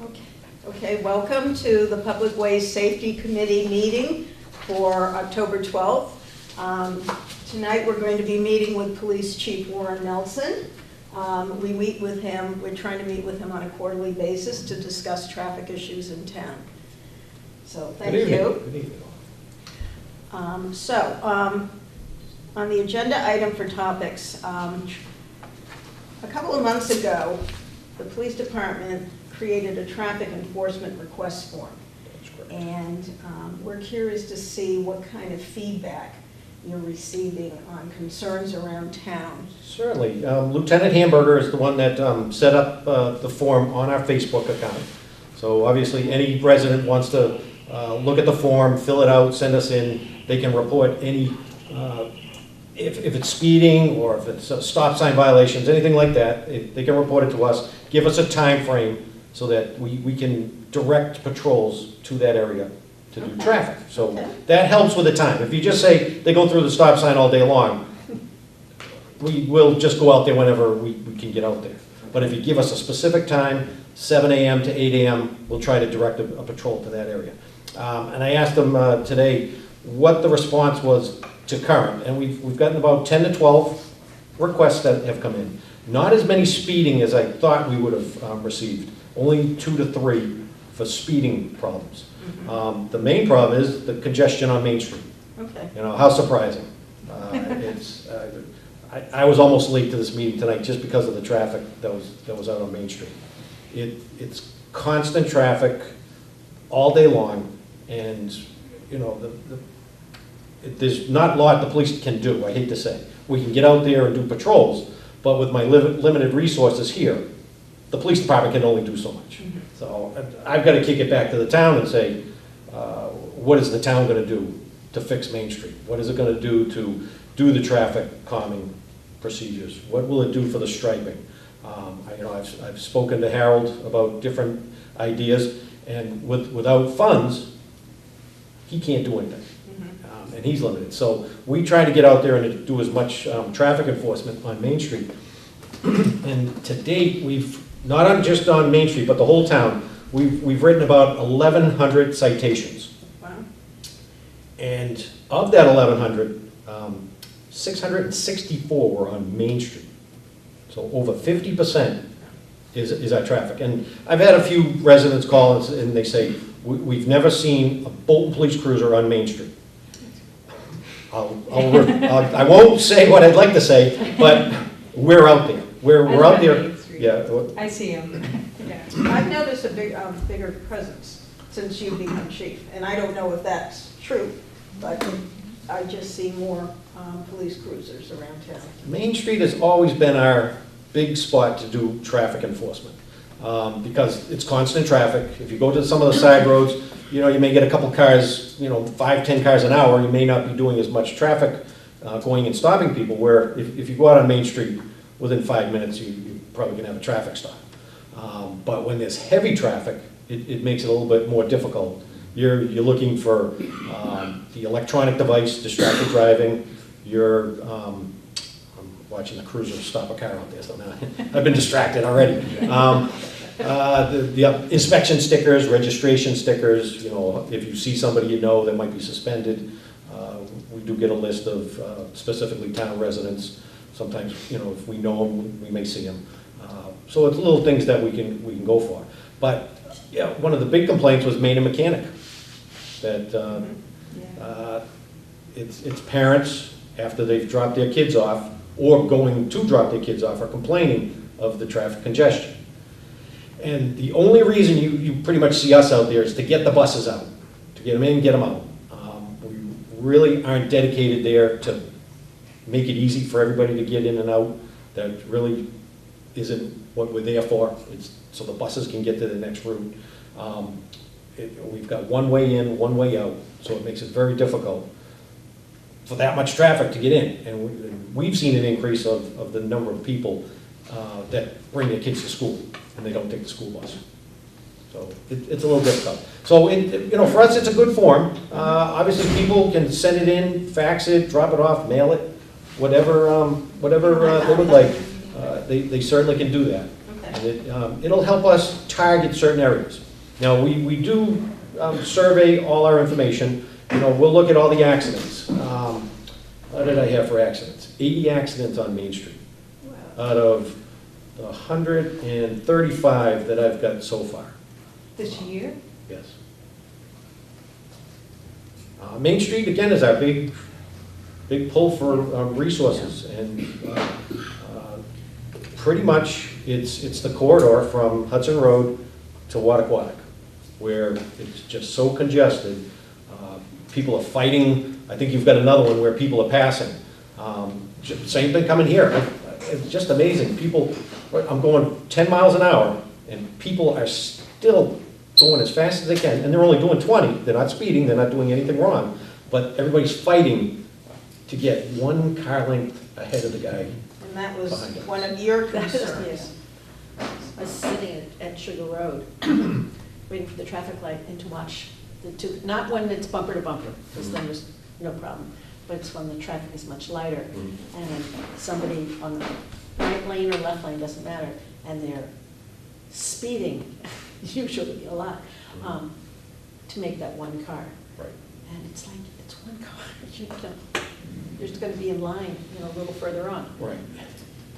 Okay. Okay, welcome to the Public Ways Safety Committee meeting for October 12th. Tonight we're going to be meeting with Police Chief Warren Nelson. We meet with him, we're trying to meet with him on a quarterly basis to discuss traffic issues in town. So thank you. Good evening. On the agenda item for topics, a couple of months ago, the police department created a traffic enforcement request form. And we're curious to see what kind of feedback you're receiving on concerns around town. Certainly. Lieutenant Hamburger is the one that set up the form on our Facebook account. So obviously any resident wants to look at the form, fill it out, send us in. They can report any, if it's speeding or if it's stop sign violations, anything like that, they can report it to us. Give us a time frame so that we can direct patrols to that area to do traffic. So that helps with the time. If you just say they go through the stop sign all day long, we will just go out there whenever we can get out there. But if you give us a specific time, 7 a.m. to 8 a.m., we'll try to direct a patrol to that area. And I asked them today what the response was to current, and we've gotten about 10 to 12 requests that have come in. Not as many speeding as I thought we would have received. Only 2 to 3 for speeding problems. Mm-hmm. The main problem is the congestion on Main Street. Okay. You know, how surprising. I was almost late to this meeting tonight just because of the traffic that was out on Main Street. It's constant traffic all day long, and you know there's not a lot the police can do. I hate to say, we can get out there and do patrols, but with my limited resources here, the police department can only do so much. Mm-hmm. So I've got to kick it back to the town and say, what is the town going to do to fix Main Street? What is it going to do the traffic calming procedures? What will it do for the striping? I've spoken to Harold about different ideas, and without funds, he can't do anything. Mm-hmm. And he's limited. So we try to get out there and do as much traffic enforcement on Main Street. And to date, we've not just on Main Street, but the whole town, we've written about 1,100 citations. Wow. And of that 1,100, 664 were on Main Street. So over 50% is our traffic. And I've had a few residents call and they say, we've never seen a Bolton police cruiser on Main Street. I won't say what I'd like to say, but we're out there. We're out there. Yeah. I see him. Yeah. I've noticed a bigger presence since you've become chief, and I don't know if that's true, but I just see more police cruisers around town. Main Street has always been our big spot to do traffic enforcement because it's constant traffic. If you go to some of the side roads, you know, you may get a couple cars, 5-10 cars an hour. You may not be doing as much traffic going and stopping people, where if you go out on Main Street, within 5 minutes, you probably can have a traffic stop. But when there's heavy traffic, it makes it a little bit more difficult. You're looking for the electronic device, distracted driving. I'm watching the cruiser stop a car out there, so now I've been distracted already. The inspection stickers, registration stickers. If you see somebody that might be suspended, we do get a list of specifically town residents. Sometimes, if we know them, we may see them. So it's little things that we can go for. But yeah, one of the big complaints was Main and Mechanic. That it's parents, after they've dropped their kids off or going to drop their kids off, are complaining of the traffic congestion. And the only reason you pretty much see us out there is to get the buses out, to get them in, get them out. We really aren't dedicated there to make it easy for everybody to get in and out. That really isn't what we're there for. It's so the buses can get to the next route. We've got one way in, one way out, so it makes it very difficult for that much traffic to get in. And we've seen an increase of the number of people that bring their kids to school and they don't take the school bus. So it's a little difficult. So for us, it's a good form. Obviously, people can send it in, fax it, drop it off, mail it, whatever they would like. They certainly can do that. Okay. And it'll help us target certain areas. Now, we do survey all our information. You know, we'll look at all the accidents. What did I have for accidents? 80 accidents on Main Street out of the 135 that I've got so far. This year? Yes. Main Street, again, is our big pull for resources. And pretty much, it's the corridor from Hudson Road to Wattaquatic, where it's just so congested. People are fighting. I think you've got another one where people are passing. Same thing coming here. It's just amazing. People, I'm going 10 miles an hour, and people are still going as fast as they can, and they're only doing 20. They're not speeding, they're not doing anything wrong, but everybody's fighting to get one car length ahead of the guy. And that was Behind us. one of your That was, concerns. I was sitting at Sugar Road, waiting for the traffic light and to watch the two, not when it's bumper to bumper, because then there's no problem, but it's when the traffic is much lighter, and somebody on the right lane or left lane, doesn't matter, and they're speeding, usually a lot, to make that one car. Right. And it's like, it's one car, you're just gonna be in line, you know, a little further on. Right.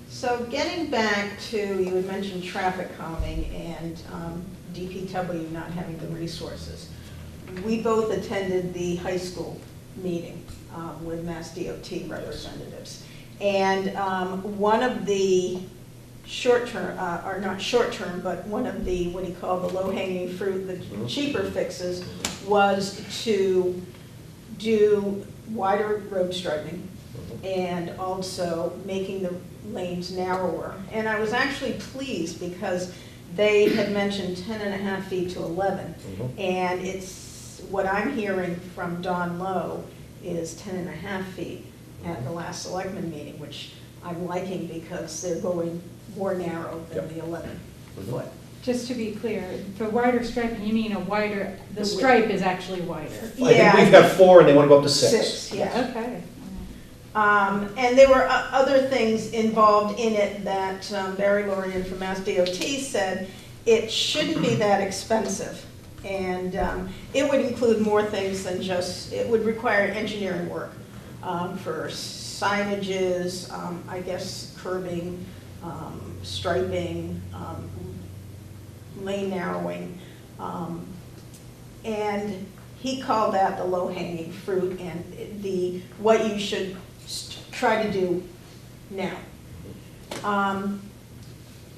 So getting back to, you had mentioned traffic calming and DPW not having the resources. We both attended the high school meeting with Mass DOT representatives. And one of the short-term, or not short-term, but one of the, what do you call, the low-hanging fruit, the cheaper fixes, was to do wider road striping and also making the lanes narrower. And I was actually pleased because they had mentioned 10.5 feet to 11. And it's, what I'm hearing from Don Lowe is 10.5 feet at the last selectmen meeting, which I'm liking because they're going more narrow than the 11 foot. Just to be clear, for wider striping, you mean a wider, the stripe is actually wider? I think we've got 4 and they want to go up to 6. 6, yeah. Okay. And there were other things involved in it that Barry Lorian from Mass DOT said it shouldn't be that expensive. And it would include more things than just, it would require engineering work for signages, I guess curbing, striping, lane narrowing. And he called that the low-hanging fruit and what you should try to do now.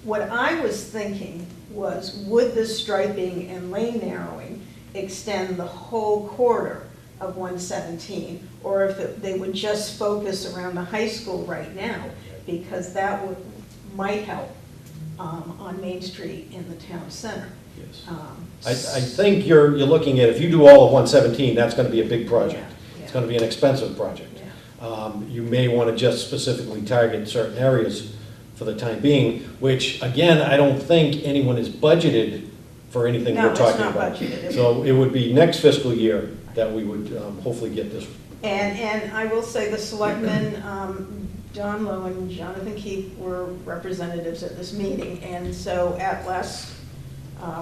What I was thinking was, would the striping and lane narrowing extend the whole corridor of 117, or if they would just focus around the high school right now, because that might help on Main Street in the town center. Yes. I think you're looking at, if you do all of 117, that's going to be a big project. Yeah. It's going to be an expensive project. Yeah. You may want to just specifically target certain areas for the time being, which, again, I don't think anyone is budgeted for anything No, we're it's talking not about. budgeted. So it would be next fiscal year that we would hopefully get this. And I will say the selectmen, Don Lowe and Jonathan Keefe were representatives at this meeting, and so at last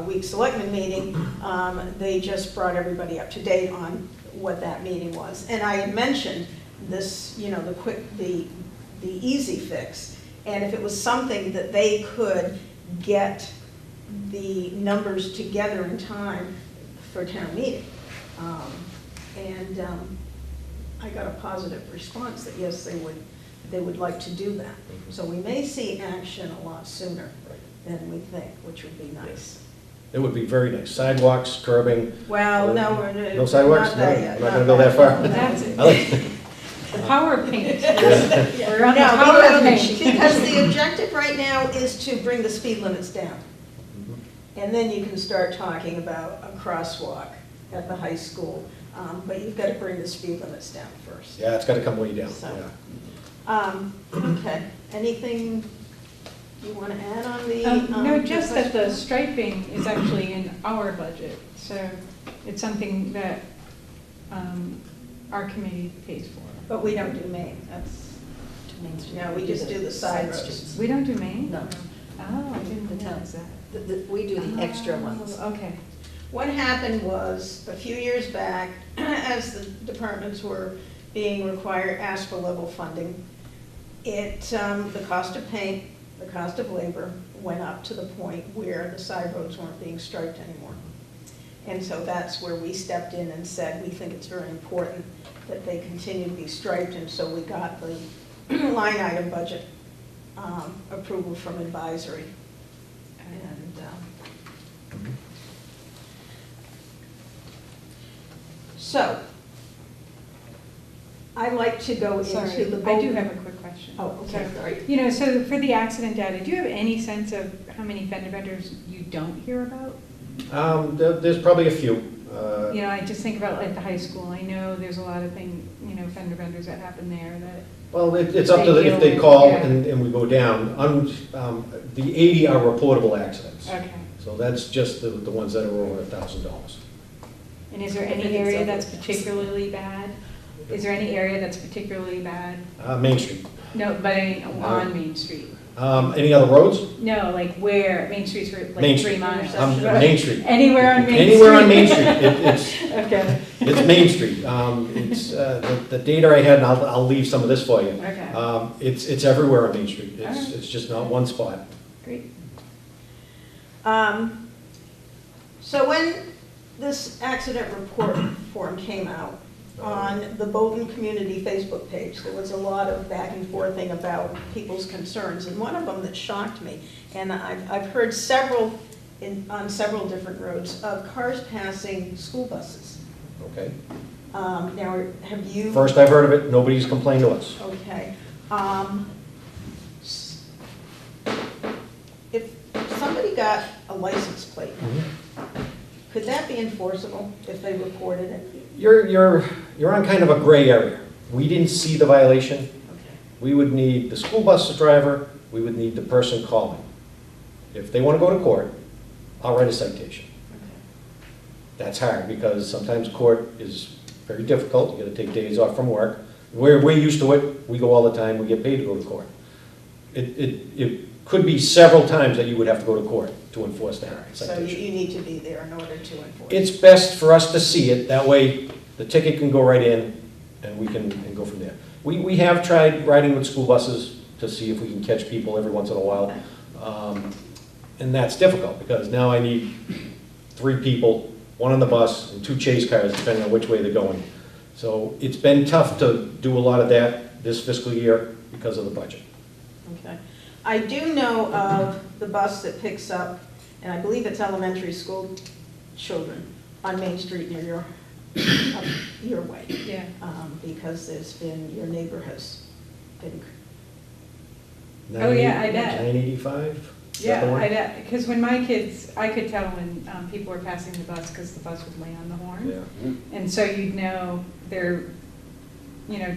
week's selectmen meeting, they just brought everybody up to date on what that meeting was. And I had mentioned this, you know, the easy fix, and if it was something that they could get the numbers together in time for town meeting. I got a positive response that yes, they would like to do that. So we may see action a lot sooner than we think, which would be nice. It would be very nice. Sidewalks, curbing. Well, no, No sidewalks? not that yet. No, we're not going to go that far. That's it. I like- The power of paint. Yeah. We're on the No, power of paint. because the objective right now is to bring the speed limits down. And then you can start talking about a crosswalk at the high school. But you've got to bring the speed limits down first. Yeah, it's got to come way down. So. Yeah. Okay, anything you want to add on the? No, just that the striping is actually in our budget, so it's something that our committee pays for. But we don't do Main, that's, To Main Street. no, we just do the side roads. We don't do Main? No. Oh, I didn't The realize town. that. We do the extra Oh, ones. Okay. What happened was, a few years back, as the departments were being required, asked for level funding, the cost of paint, the cost of labor went up to the point where the side roads weren't being striped anymore. And so that's where we stepped in and said, we think it's very important that they continue to be striped, and so we got the line item budget approval from advisory. And so, I'd like to go Sorry, into the. I do have a quick question. Oh, okay, So, sorry. You know, so for the accident data, do you have any sense of how many fender benders you don't hear about? There's probably a few. You know, I just think about like the high school. I know there's a lot of fender benders that happen there that, Well, it's up to, if they call and we go down. The 80 are reportable accidents. okay. So that's just the ones that are over $1,000. And is there I think any it's area over. that's particularly bad? Is there any area that's particularly bad? Main Street. No, but I mean, on Main Street. Any other roads? No, like where, Main Street's for Main like Street. 3 miles. Main Street. Anywhere on Main Street? Anywhere on Main Street. Okay, It's Main Street. It's, the data I had, and I'll leave some of this for you. okay, It's everywhere on Main Street. All right. It's just not one spot. great. So when this accident report form came out, on the Bolton Community Facebook page, there was a lot of back and forthing about people's concerns, and one of them that shocked me, and I've heard several, on several different roads, of cars passing school buses. Okay. Now, have you? First I've heard of it, nobody's complained to us. Okay. If somebody got a license plate, could that be enforceable if they reported it? You're on kind of a gray area. We didn't see the violation. Okay. We would need the school bus driver, we would need the person calling. If they want to go to court, I'll write a citation. That's hard because sometimes court is very difficult. You gotta take days off from work. We're used to it. We go all the time. We get paid to go to court. It could be several times that you would have to go to court to enforce that So citation. you need to be there in order to enforce. It's best for us to see it. That way the ticket can go right in and we can go from there. We have tried riding with school buses to see if we can catch people every once in a while. And that's difficult because now I need 3 people, 1 on the bus and 2 chase cars, depending on which way they're going. So it's been tough to do a lot of that this fiscal year because of the budget. Okay. I do know of the bus that picks up, and I believe it's elementary school children on Main Street near up your way. Yeah. Because there's been, your neighbor has been, Oh, yeah, I bet. 985? Yeah, I bet, because when my kids, I could tell when people were passing the bus because the bus would lay on the horn. Yeah. And so you'd know they're,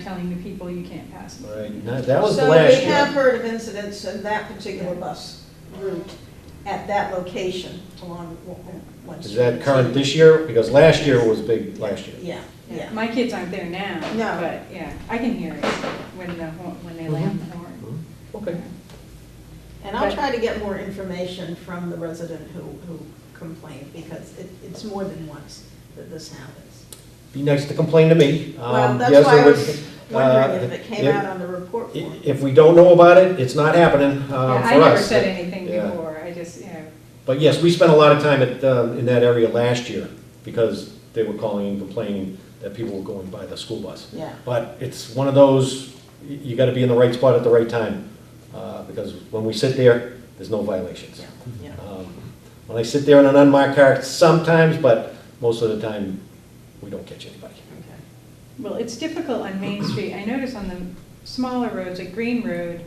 telling the people you can't pass them. Right, now, that was so last we have year. heard of incidents in that particular bus route at that location along one street. Is that current this year? Because last year was big last year. Yeah, yeah. My kids aren't there now. No. But, yeah, I can hear it when they lay on the horn. Okay. And I'll But- try to get more information from the resident who complained, because it's more than once that this happens. Be nice to complain to me. Well, that's Yes, why I there would- was wondering if it came out on the report form. If we don't know about it, it's not happening for us. Yeah, I never said anything Yeah. before, I just, But yes, we spent a lot of time in that area last year because they were calling and complaining that people were going by the school bus. Yeah. But it's one of those, you gotta be in the right spot at the right time, because when we sit there, there's no violations. Yeah. When I sit there in an unmarked car, sometimes, but most of the time, we don't catch anybody. Okay. well, it's difficult on Main Street. I notice on the smaller roads, like Green Road,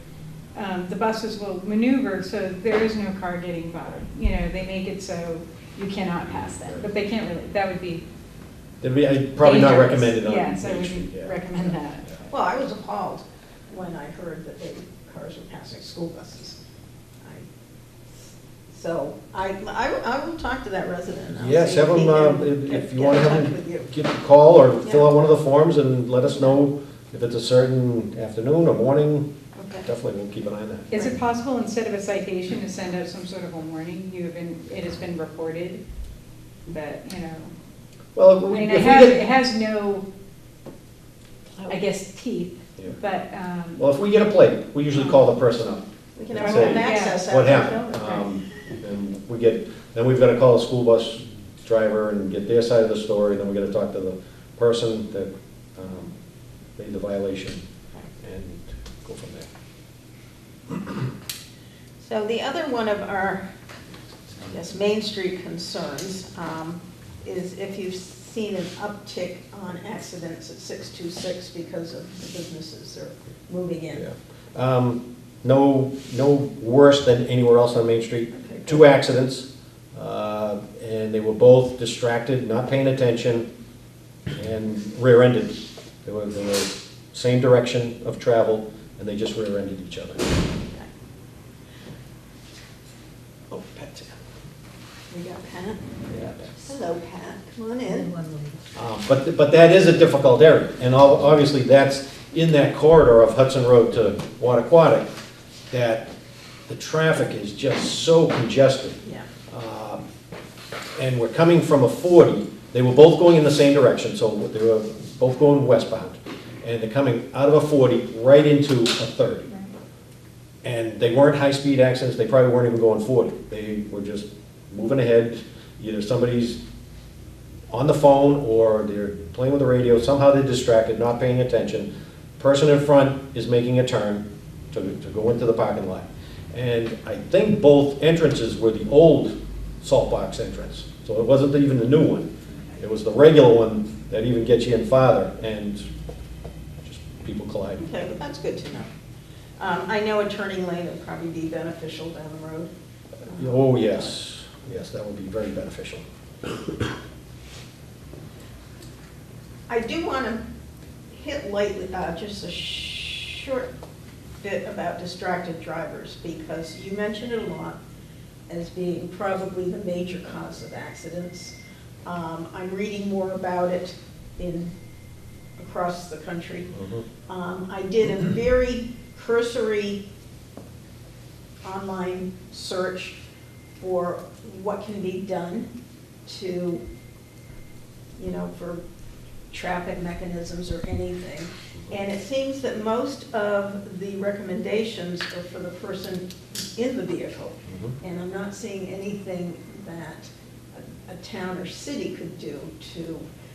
the buses will maneuver so there is no car getting by. They make it so you cannot pass them, but they can't really, that would be I'd probably not dangerous. recommend it on Yes, I Main Street. wouldn't yeah. recommend that. Well, I was appalled when I heard that cars were passing school buses. So I will talk to that resident. I'll Yes, see have if he them, can if you get want in to touch have with you. them give a call or fill Yeah. out one of the forms and let us know if it's a certain afternoon or morning. Okay. definitely we'll keep an eye on that. Is it possible, instead of a citation, to send out some sort of a warning? It has been reported that, you know, Well, I if we mean, get. it has no, I guess, teeth, Yeah. but, Well, if we get a plate, we usually call the person up. We can have Say, open access. What after happened? film. And we get, then we've got to call the school bus driver and get their side of the story, then we got to talk to the person that made the violation and go from there. So the other one of our, I guess, Main Street concerns is if you've seen an uptick on accidents at 626 because of the businesses are moving in. Yeah. No worse than anywhere else on Main Street. Okay, good. 2 accidents, and they were both distracted, not paying attention, and rear-ended. They were same direction of travel, and they just rear-ended each other. Oh, Pat's here. We got Pat. Yeah, Pat. Hello, Pat. Come on in. But that is a difficult area, and obviously that's in that corridor of Hudson Road to Wattaquatic, that the traffic is just so congested. Yeah. And we're coming from a 40, they were both going in the same direction, so they were both going westbound. And they're coming out of a 40 right into a 30. And they weren't high-speed accidents, they probably weren't even going 40. They were just moving ahead, either somebody's on the phone or they're playing with the radio, somehow they're distracted, not paying attention. Person in front is making a turn to go into the parking lot. And I think both entrances were the old salt box entrance, so it wasn't even the new one. It was the regular one that even gets you in farther, and just people collide. Okay, but that's good to know. I know a turning lane would probably be beneficial down the road. Oh, yes, yes, that would be very beneficial. I do want to hit lightly, just a short bit about distracted drivers, because you mentioned it a lot as being probably the major cause of accidents. I'm reading more about it across the country. I did a very cursory online search for what can be done to, for traffic mechanisms or anything. And it seems that most of the recommendations are for the person in the vehicle. And I'm not seeing anything that a town or city could do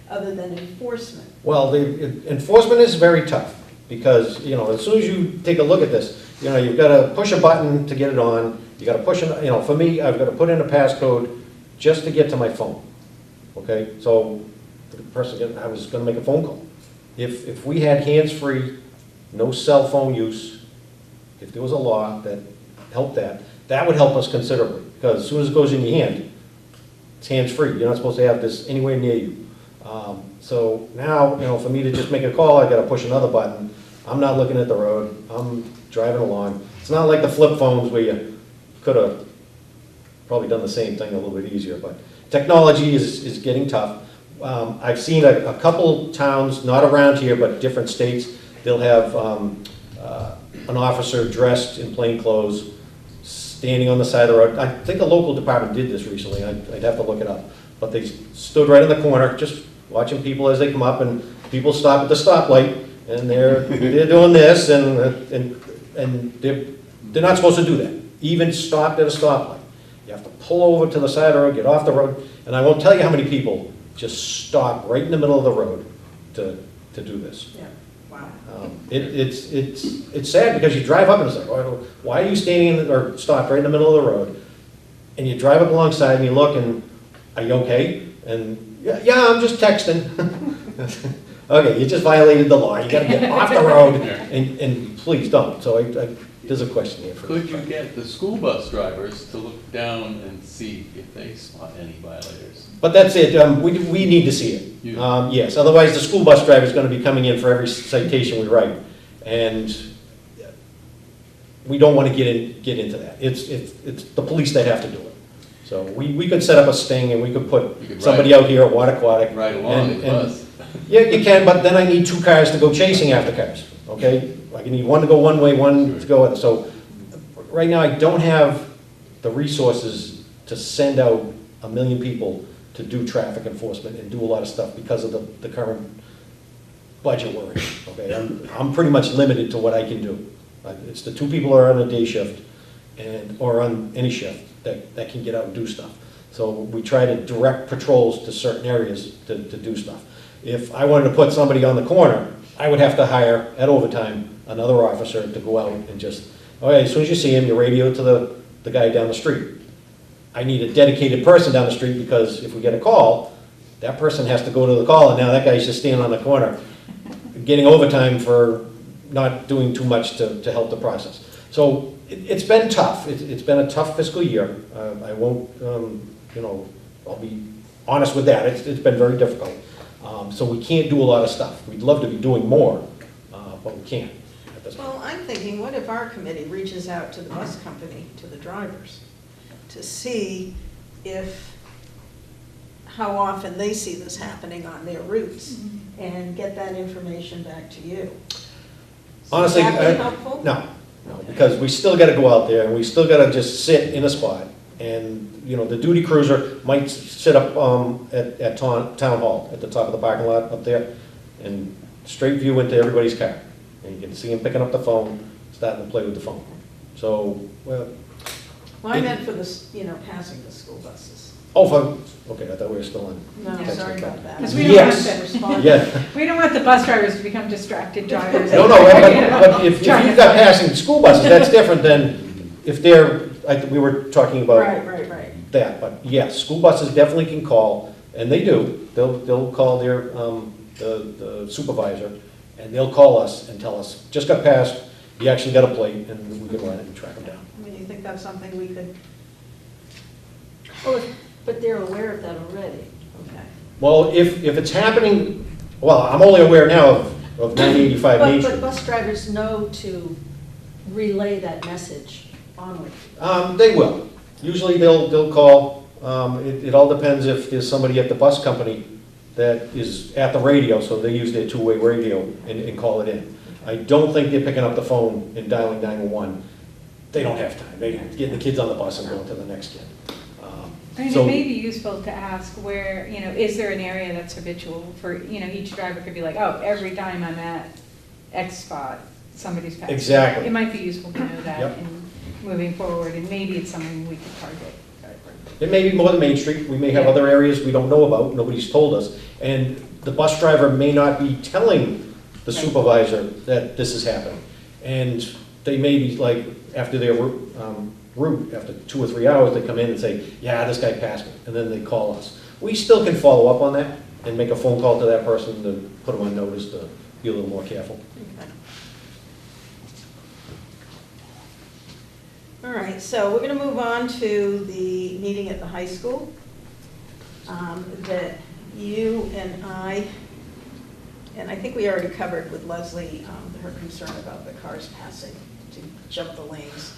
other than enforcement. Well, the enforcement is very tough, because, as soon as you take a look at this, you've got to push a button to get it on, you got to push, for me, I've got to put in a passcode just to get to my phone, okay? So, the person, I was going to make a phone call. If we had hands-free, no cell phone use, if there was a law that helped that would help us considerably, because as soon as it goes in your hand, it's hands-free, you're not supposed to have this anywhere near you. So now, for me to just make a call, I gotta push another button. I'm not looking at the road, I'm driving along. It's not like the flip phones where you could have probably done the same thing a little bit easier, but technology is getting tough. I've seen a couple towns, not around here, but different states, they'll have an officer dressed in plain clothes, standing on the side of the road. I think a local department did this recently, I'd have to look it up. But they stood right in the corner, just watching people as they come up, and people stop at the stoplight, and they're doing this, and they're not supposed to do that. Even stopped at a stoplight. You have to pull over to the side of the road, get off the road, and I won't tell you how many people just stop right in the middle of the road to do this. Yeah, wow. It's sad, because you drive up and it's like, why are you standing or stopped right in the middle of the road? And you drive up alongside and you look and, are you okay? And, yeah, I'm just texting. Okay, you just violated the law, you gotta get off the road, and please don't. So there's a question here. Could you get the school bus drivers to look down and see if they spot any violators? But that's it, we need to see it. Yes, otherwise the school bus driver is gonna be coming in for every citation we write. And we don't wanna get into that. It's the police that have to do it. So we could set up a sting and we could put somebody out here at Right along the bus. Yeah, you can, but then I need 2 cars to go chasing after cars, okay? I need one to go one way, one to go other. So right now, I don't have the resources to send out 1 million people to do traffic enforcement and do a lot of stuff because of the current budget we're in, okay? I'm pretty much limited to what I can do. It's the 2 people who are on a day shift or on any shift that can get out and do stuff. So we try to direct patrols to certain areas to do stuff. If I wanted to put somebody on the corner, I would have to hire, at overtime, another officer to go out and just, okay, as soon as you see him, you radio to the guy down the street. I need a dedicated person down the street because if we get a call, that person has to go to the call, and now that guy's just standing on the corner, getting overtime for not doing too much to help the process. So it's been tough. It's been a tough fiscal year. I won't, I'll be honest with that. It's been very difficult. So we can't do a lot of stuff. We'd love to be doing more, but we can't at this point. Well, I'm thinking, what if our committee reaches out to the bus company, to the drivers, to see how often they see this happening on their routes, and get that information back to you? Honestly, Would that be helpful? No, because we still gotta go out there, and we still gotta just sit in a spot. And, the duty cruiser might sit up at Town Hall, at the top of the parking lot up there, and straight view into everybody's car. And you can see him picking up the phone, starting to play with the phone. So, Well, I meant for passing the school buses. okay, I thought we were still on. No, Yeah. sorry about that. Because we don't Yes. want Respond. Yeah. We don't want the bus drivers to become distracted drivers. No, but if you've got passing school buses, that's different than if we were talking about Right. that. But yes, school buses definitely can call, and they do. They'll call their, the supervisor, and they'll call us and tell us, just got passed, you actually got a plate, and we can run it and track them down. I mean, you think that's something we could, Well, but they're aware of that already. okay. Well, if it's happening, well, I'm only aware now of 985 Main But Street. bus drivers know to relay that message onward. They will. Usually they'll call. It all depends if there's somebody at the bus company that is at the radio, so they use their two-way radio and call it in. I don't think they're picking up the phone and dialing 911. They don't have time. They're getting the kids on the bus and going to the next kid. I mean, So- it may be useful to ask where, is there an area that's habitual for, each driver could be like, oh, every time I'm at X spot, somebody's passing. Exactly. It might be useful to know that Yep. in moving forward, and maybe it's something we could target. It may be more than Main Street, we may have other areas we don't know about, nobody's told us, and the bus driver may not be telling the supervisor that this is happening. And they may be like, after their route, after 2 or 3 hours, they come in and say, yeah, this guy passed me, and then they call us. We still can follow up on that and make a phone call to that person to put them on notice to be a little more careful. Okay. All right, so we're going to move on to the meeting at the high school that you and I think we already covered with Leslie, her concern about the cars passing to jump the lanes.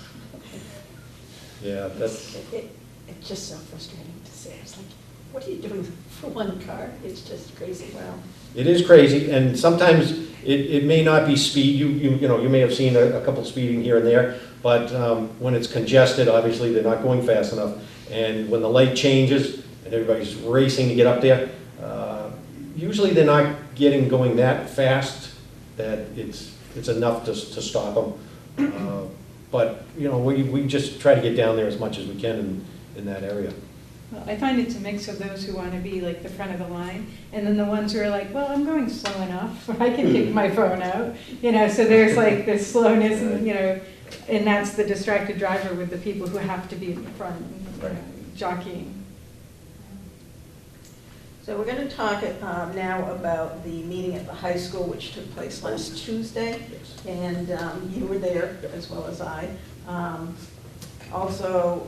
Yeah, that's, It's just so frustrating to see. It's like, what are you doing for one car? It's just crazy. Wow. it is crazy, and sometimes it may not be speed, you may have seen a couple speeding here and there, but when it's congested, obviously, they're not going fast enough, and when the light changes, and everybody's racing to get up there, usually they're not going that fast that it's enough to stop them. But, we just try to get down there as much as we can in that area. Well, I find it's a mix of those who want to be like the front of the line, and then the ones who are like, well, I'm going slow enough, I can take my phone out, so there's like this slowness, and, and that's the distracted driver with the people who have to be in the front, jockeying. So we're going to talk now about the meeting at the high school, which took place last Tuesday, and you were there as well as I. Also,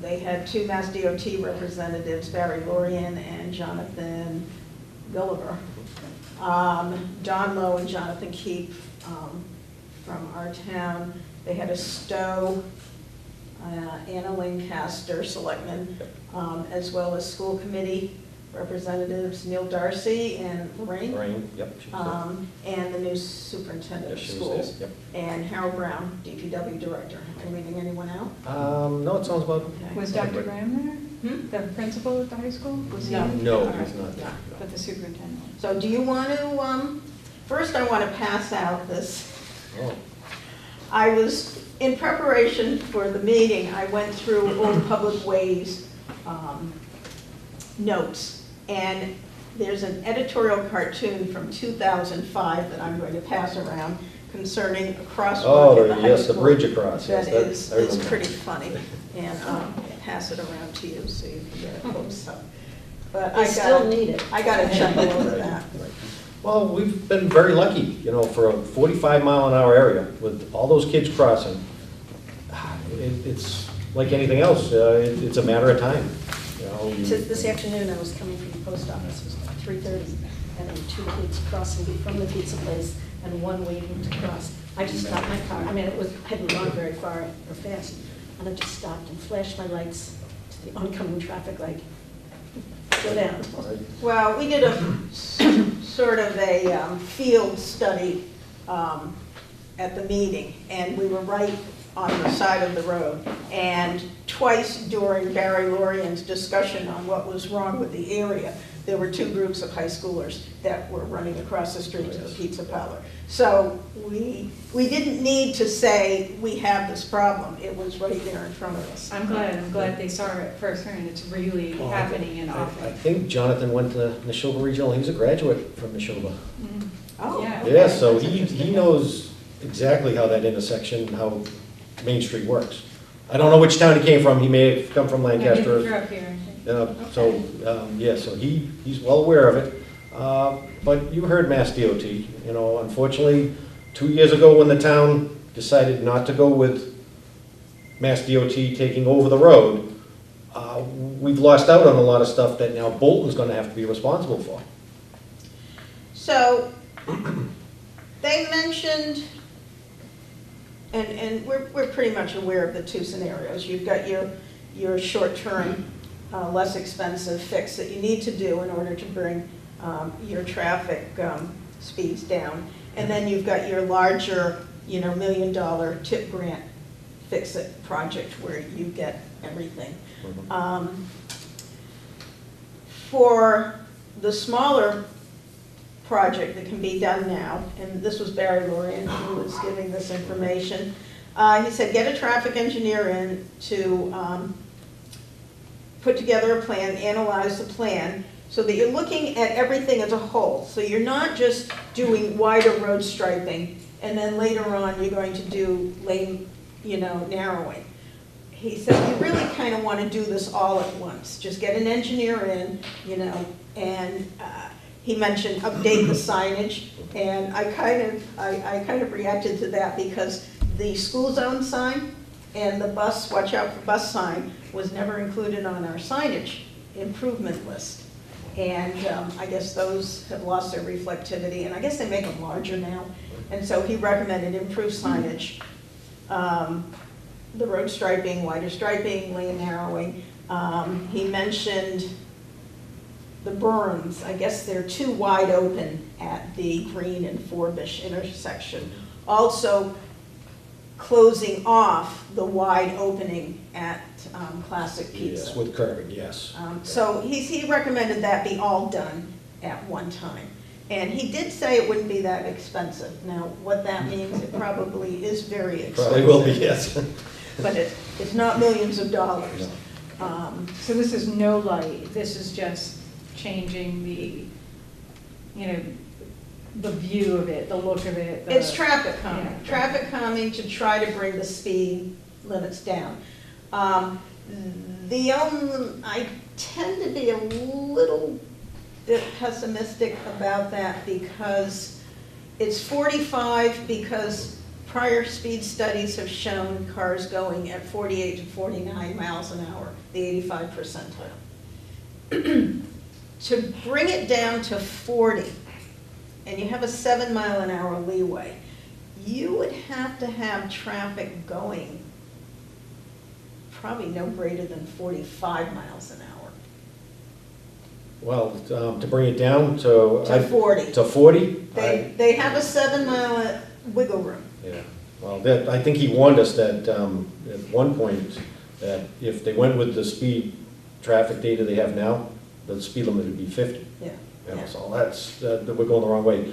they had 2 Mass DOT representatives, Barry Lorian and Jonathan Gulliver. Don Lowe and Jonathan Keep from our town. They had a Stowe, Anna Lancaster, selectman, as well as school committee Representatives Neil Darcy and Lorraine, Lorraine, yep. she was and the new there. superintendent Yeah, of she was schools, there, and Harold Brown, DPW director. Am I leaving anyone out? yep. No, it sounds about. Okay. Was Dr. Graham Hmm? there? The principal at the high school? Was he? No. No, All he's right. not there. No. no. But the superintendent. So do you want to, first I want to pass out this. Oh, I was, in preparation for the meeting, I went through Old Public Ways notes, and there's an editorial cartoon from 2005 that I'm going to pass around concerning a crosswalk Oh, at the high yes, the school. bridge across, yes, That that- is, I it's remember. pretty funny, and pass it around to you so you can get a close up. But They I still got, need it. I got to chuckle over that. Right. Well, we've been very lucky, you know, for a 45-mile-an-hour area with all those kids crossing. It's like anything else, it's a matter of time, you know. So this afternoon, I was coming from the post office, it was 3:30, and there were two kids crossing from the pizza place and one waiting to cross. I just stopped my car, I mean, hadn't gone very far or fast, and I just stopped and flashed my lights to the oncoming traffic light. Go down. Right. Well, we did a sort of a field study at the meeting, and we were right on the side of the road. And twice during Barry Lorian's discussion on what was wrong with the area, there were two groups of high schoolers that were running across the street to the pizza parlor. So we didn't need to say, we have this problem. It was right there in front of us. I'm glad they saw it firsthand. It's really Well, happening and I often. think Jonathan went to Neshoba Regional, he's a graduate from Neshoba. Mm. Oh, Yeah. okay. Yeah, so he knows exactly how that intersection, how Main Street works. I don't know which town he came from, he may have come from Yeah, he Lancaster. grew up here, I think. So, yeah, so he's well aware of it. But you heard Mass DOT, you know, unfortunately, 2 years ago when the town decided not to go with Mass DOT taking over the road, we've lost out on a lot of stuff that now Bolton's gonna have to be responsible for. So, they mentioned, and we're pretty much aware of the two scenarios. You've got your short-term, less expensive fix that you need to do in order to bring your traffic speeds down. And then you've got your larger, $1 million tip grant fix-it project where you get everything. For the smaller project that can be done now, and this was Barry Lorian who was giving this information, he said, get a traffic engineer in to put together a plan, analyze the plan, so that you're looking at everything as a whole. So you're not just doing wider road striping, and then later on you're going to do lane, narrowing. He said, you really kind of want to do this all at once. Just get an engineer in, and he mentioned update the signage, and I kind of reacted to that because the school zone sign and the bus, watch out for bus sign, was never included on our signage improvement list. And I guess those have lost their reflectivity, and I guess they make them larger now. And so he recommended improved signage, the road striping, wider striping, lane narrowing. He mentioned the berms. I guess they're too wide open at the Green and Forbush intersection. Also, closing off the wide opening at Classic Pizza. Yes, with curbing, yes. So he recommended that be all done at one time. And he did say it wouldn't be that expensive. Now, what that means, it probably is very expensive. Probably will be, yes. But it's not millions of dollars. So this is no light, this is just changing the, the view of it, the look of it. It's traffic calming. Yeah. Traffic calming to try to bring the speed limits down. I tend to be a little bit pessimistic about that because it's 45 because prior speed studies have shown cars going at 48 to 49 miles an hour, the 85 percentile. To bring it down to 40, and you have a 7 mile an hour leeway, you would have to have traffic going probably no greater than 45 miles an hour. Well, to bring it down to. To 40. To 40? They have a 7-mile wiggle room. Yeah, well, that, I think he warned us that, at one point, that if they went with the speed traffic data they have now, the speed limit would be 50. Yeah. Yeah, so that's, we're going the wrong way.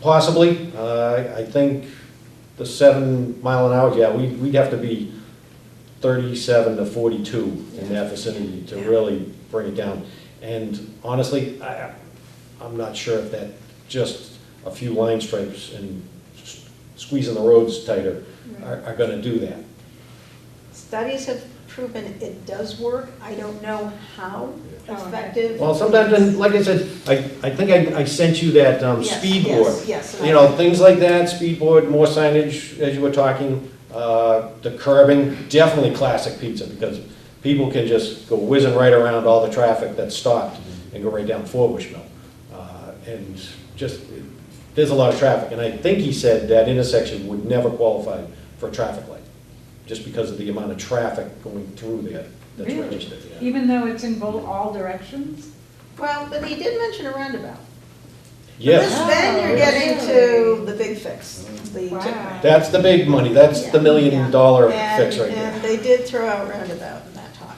Possibly, I think the 7 mile an hour, yeah, we'd have to be 37 to 42 in that vicinity to Yeah. really bring it down. And honestly, I'm not sure if that, just a few line stripes and squeezing the roads tighter are gonna do that. Studies have proven it does work. I don't know how effective. Well, sometimes, and like I said, I think I sent you that Yes, speed yes, board. yes. You know, things like that, speed board, more signage, as you were talking, the curbing, definitely classic pizza, because people can just go whizzing right around all the traffic that's stopped and go right down Forbush Mill. And just, there's a lot of traffic, and I think he said that intersection would never qualify for a traffic light, just because of the amount of traffic going through there that's Really? registered. Yeah. Even though it's in both, all directions? Well, but he did mention a roundabout. Yes. Then you're Yes. getting to the big fix, the Wow. tip. That's the big money, that's the $1 million Yeah. fix right there. And they did throw out roundabout in that talk.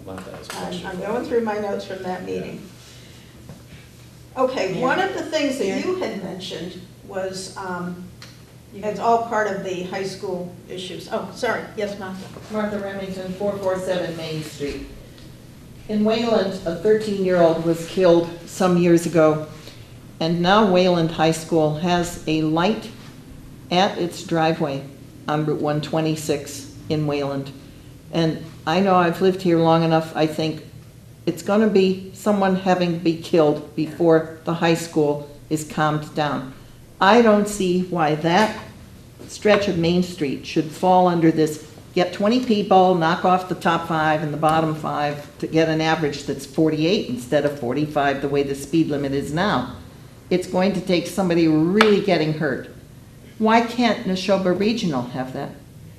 Not that as much. I'm going through my notes from that meeting. Okay, one of the things that you had mentioned was, it's all part of the high school issues. Oh, sorry, yes, Martha. Martha Remington, 447 Main Street. In Wayland, a 13-year-old was killed some years ago, and now Wayland High School has a light at its driveway on Route 126 in Wayland. And I know I've lived here long enough, I think it's going to be someone having to be killed before the high school is calmed down. I don't see why that stretch of Main Street should fall under this, get 20 people, knock off the top 5 and the bottom 5 to get an average that's 48 instead of 45, the way the speed limit is now. It's going to take somebody really getting hurt. Why can't Neshoba Regional have that?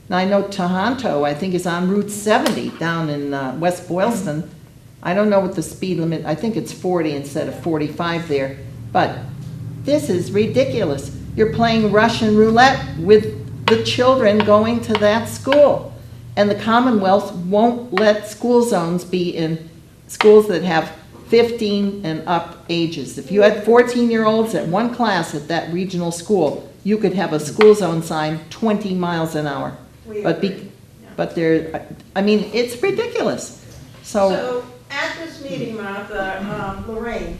Now, I know Tohoto, I think, is on Route 70 down in West Boylston. I don't know what the speed limit, I think it's 40 instead of 45 there, but this is ridiculous. You're playing Russian roulette with the children going to that school. And the Commonwealth won't let school zones be in schools that have 15 and up ages. If you had 14-year-olds at one class at that regional school, you could have a school zone sign 20 miles an hour. But they're, I mean, it's ridiculous. So at this meeting, Martha, Lorraine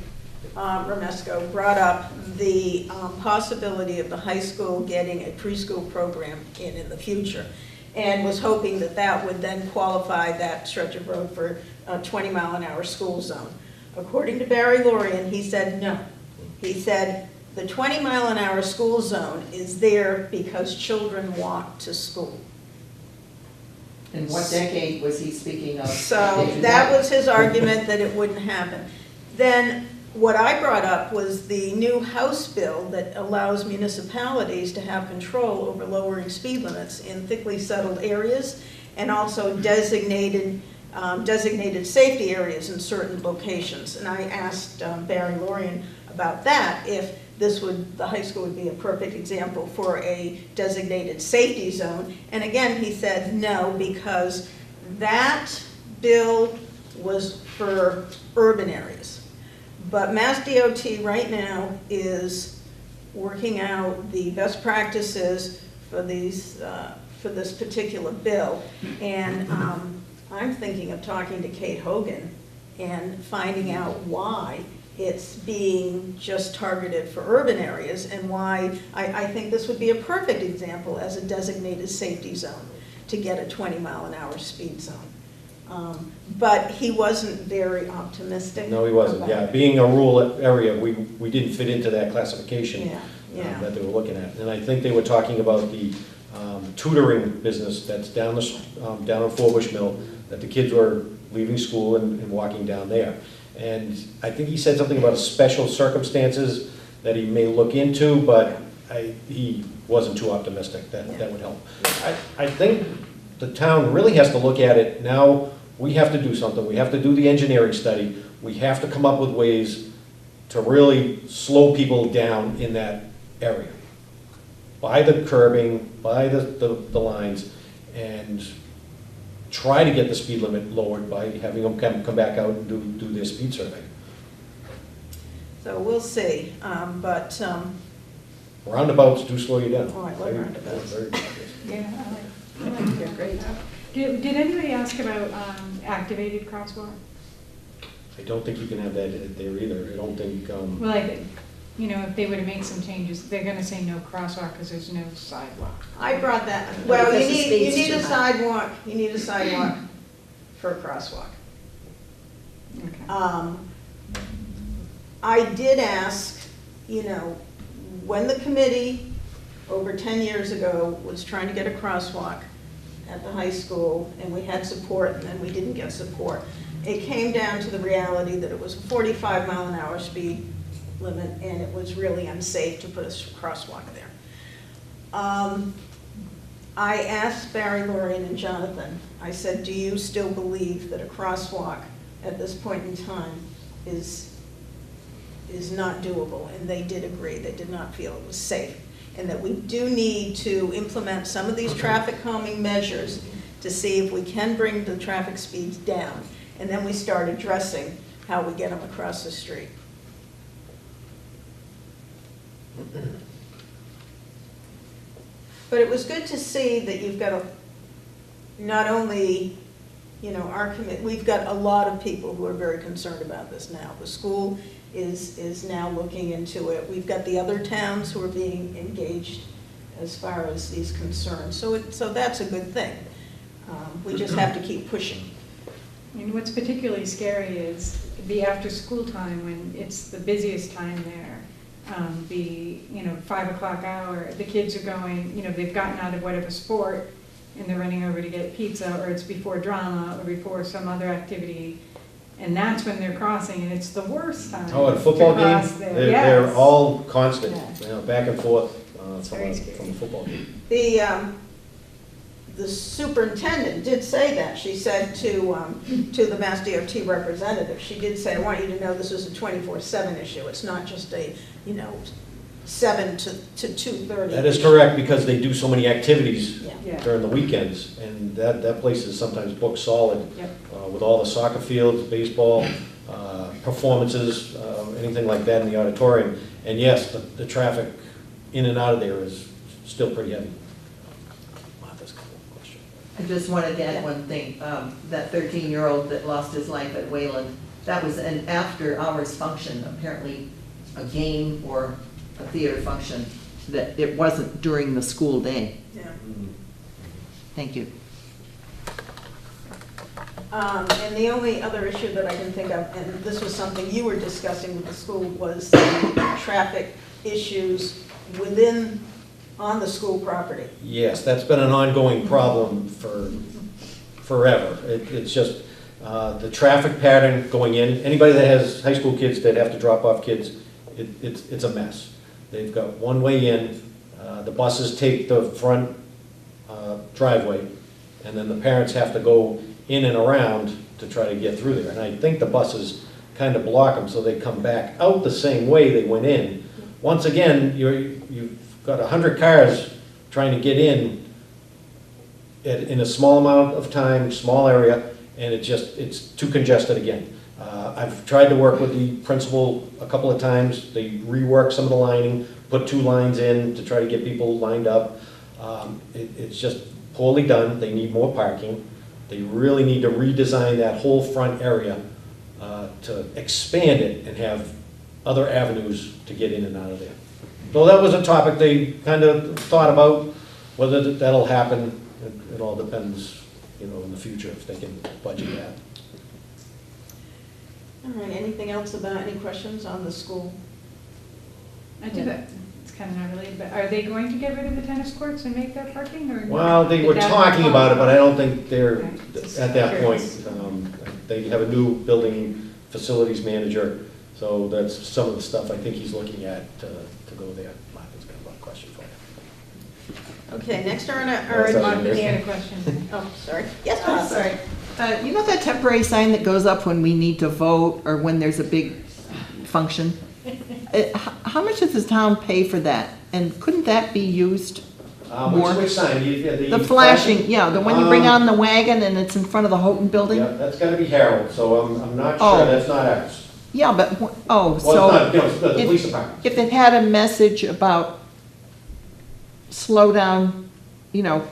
Romesco brought up the possibility of the high school getting a preschool program in the future, and was hoping that that would then qualify that stretch of road for a 20-mile-an-hour school zone. According to Barry Lorian, he said no. He said the 20-mile-an-hour school zone is there because children walk to school. In what decade was he speaking of? So that was his argument, that it wouldn't happen. Then what I brought up was the new House bill that allows municipalities to have control over lowering speed limits in thickly settled areas, and also designated safety areas in certain locations. And I asked Barry Lorian about that, if the high school would be a perfect example for a designated safety zone. And again, he said no, because that bill was for urban areas. But Mass DOT right now is working out the best practices for this particular bill. And I'm thinking of talking to Kate Hogan and finding out why it's being just targeted for urban areas, and why I think this would be a perfect example as a designated safety zone to get a 20-mile-an-hour speed zone. But he wasn't very optimistic. No, he wasn't, about yeah. it. Being a rural area, we didn't fit into that classification Yeah. that they were looking at. And I think they were talking about the tutoring business that's down in Forbush Mill, that the kids were leaving school and walking down there. And I think he said something about special circumstances that he may look into, but he wasn't too optimistic, that would help. I think the town really has to look at it now. We have to do something, we have to do the engineering study, we have to come up with ways to really slow people down in that area. By the curbing, by the lines, and try to get the speed limit lowered by having them come back out and do their speed survey. So we'll see, but, Roundabouts do slow you down. Oh, I love roundabouts. Yeah, I like They're great. Did anybody ask about activated crosswalk? I don't think you can have that there either. I don't think, Well, I think, you know, if they were to make some changes, they're gonna say no crosswalk because there's no sidewalk. I brought that, well, Because you the need speed's a too high. sidewalk for a crosswalk. Okay. I did ask, you know, when the committee over 10 years ago was trying to get a crosswalk at the high school, and we had support, and then we didn't get support. It came down to the reality that it was a 45-mile-an-hour speed limit, and it was really unsafe to put a crosswalk there. I asked Barry, Lorraine, and Jonathan, I said, do you still believe that a crosswalk at this point in time is not doable? And they did agree, they did not feel it was safe. And that we do need to implement some of these traffic calming measures to see if we can bring the traffic speeds down. And then we start addressing how we get them across the street. But it was good to see that you've got not only, you know, our committee, we've got a lot of people who are very concerned about this now. The school is now looking into it. We've got the other towns who are being engaged as far as these concerns. So that's a good thing. We just have to keep pushing. And what's particularly scary is the after-school time when it's the busiest time there. The 5 o'clock hour, the kids are going, you know, they've gotten out of whatever sport and they're running over to get pizza, or it's before drama or before some other activity. And that's when they're crossing, and it's the worst time. oh, at a football to game, cross there. they're Yes. all constant, Yeah. you know, back and forth It's from very a scary. football game. The superintendent did say that. She said to the Mass DOT representative, she did say, I want you to know this is a 24/7 issue. It's not just a, 7 to 2:30. That is correct, because they do so many activities Yeah. Yeah. during the weekends, and that place is sometimes booked solid Yep. with all the soccer fields, baseball, performances, anything like that in the auditorium. And yes, the traffic in and out of there is still pretty heavy. Martha's got one question. I just wanted to add one thing. That 13-year-old that lost his life at Wayland, that was an after-hours function, apparently a game or a theater function, that it wasn't during the school day. Yeah. Thank you. And the only other issue that I can think of, and this was something you were discussing with the school, was the traffic issues on the school property. Yes, that's been an ongoing problem for forever. It's just the traffic pattern going in. Anybody that has high school kids that have to drop off kids, it's a mess. They've got one way in, the buses take the front driveway, and then the parents have to go in and around to try to get through there. And I think the buses kind of block them, so they come back out the same way they went in. Once again, you've got 100 cars trying to get in a small amount of time, small area, and it's too congested again. I've tried to work with the principal a couple of times. They reworked some of the lining, put 2 lines in to try to get people lined up. It's just poorly done. They need more parking. They really need to redesign that whole front area to expand it and have other avenues to get in and out of there. So that was a topic they kind of thought about. Whether that'll happen, it all depends, in the future, if they can budget that. All right, anything else any questions on the school? I do that. It's kind of not related, but are they going to get rid of the tennis courts and make that parking, or? Well, they were Did that talking about it, but I don't think they're Right, just at that point. curious. They have a new building facilities manager, so that's some of the stuff I think he's looking at to go there. Martha's got a lot of questions for you. Okay, next on our That's agenda. all. He had a question. Oh, sorry. Yes, I'm Bob. sorry. You know that temporary sign that goes up when we need to vote or when there's a big function? How much does the town pay for that? And couldn't that be used more? Which sign? The flashing, yeah, the one you bring on the wagon and it's in front of the Houghton building? Yeah, that's gotta be Harold, so I'm not Oh. sure, that's not ours. Yeah, but, Well, it's so not, you know, it's the if- police department. if it had a message about slow down, you know,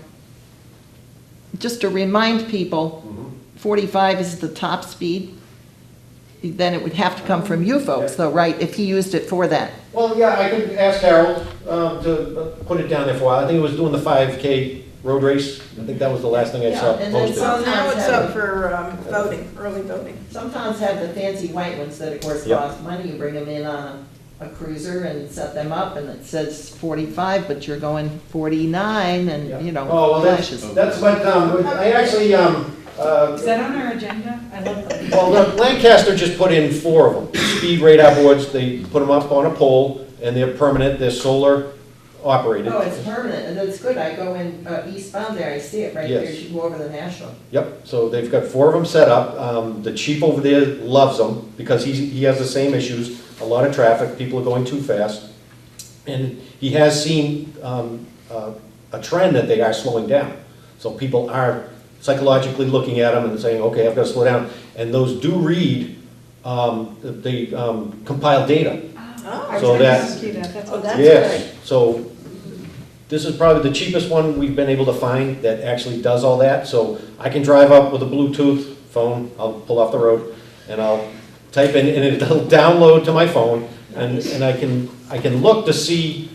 just to remind people, Mhm. 45 is the top speed, then it would have to come from you folks, though, right, if he used it for that? Well, yeah, I could ask Harold to put it down there for a while. I think it was doing the 5K road race. I think that was the last thing I saw Yeah, and then posted. So now it's up for voting, early voting. Some towns have the fancy white ones that of course Yep. cost money, you bring them in on a cruiser and set them up, and it says 45, but you're going 49, Yeah. and, you know, Oh, well, flashes. that's what, I actually, Is that on our agenda? I love that. well, Lancaster just put in 4 of them. Speed radar boards, they put them up on a pole, and they're permanent, they're solar operated. Oh, it's permanent, and it's good, I go in eastbound there, I see it right there, Yes. you go over the National. Yep, so they've got 4 of them set up. The chief over there loves them because he has the same issues, a lot of traffic, people are going too fast. And he has seen a trend that they are slowing down. So people are psychologically looking at them and saying, okay, I've got to slow down. And those do read, they compile data. Oh, So that- Ask you that, that's Oh, what- that's Yes, great. so this is probably the cheapest one we've been able to find that actually does all that. So I can drive up with a Bluetooth phone, I'll pull off the road, and I'll type in, and it'll download to my phone, and I can look to see,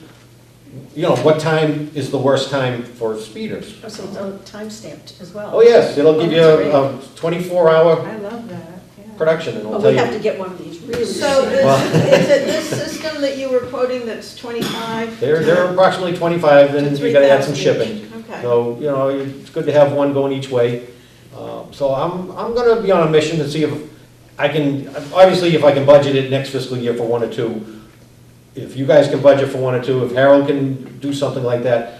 you know, what time is the worst time for speeders. Oh, so it's time stamped as well. Oh, yes, it'll give you Oh, that's a 24-hour I love that, yeah. production, and it'll Well, tell we have to you. get one of these really. So Well- is it this system that you were quoting that's 25? They're approximately 25, to then you gotta add some 3,000 each? shipping. Okay. So, you know, it's good to have one going each way. So I'm gonna be on a mission to see if I can, obviously, if I can budget it next fiscal year for 1 or 2. If you guys can budget for 1 or 2, if Harold can do something like that,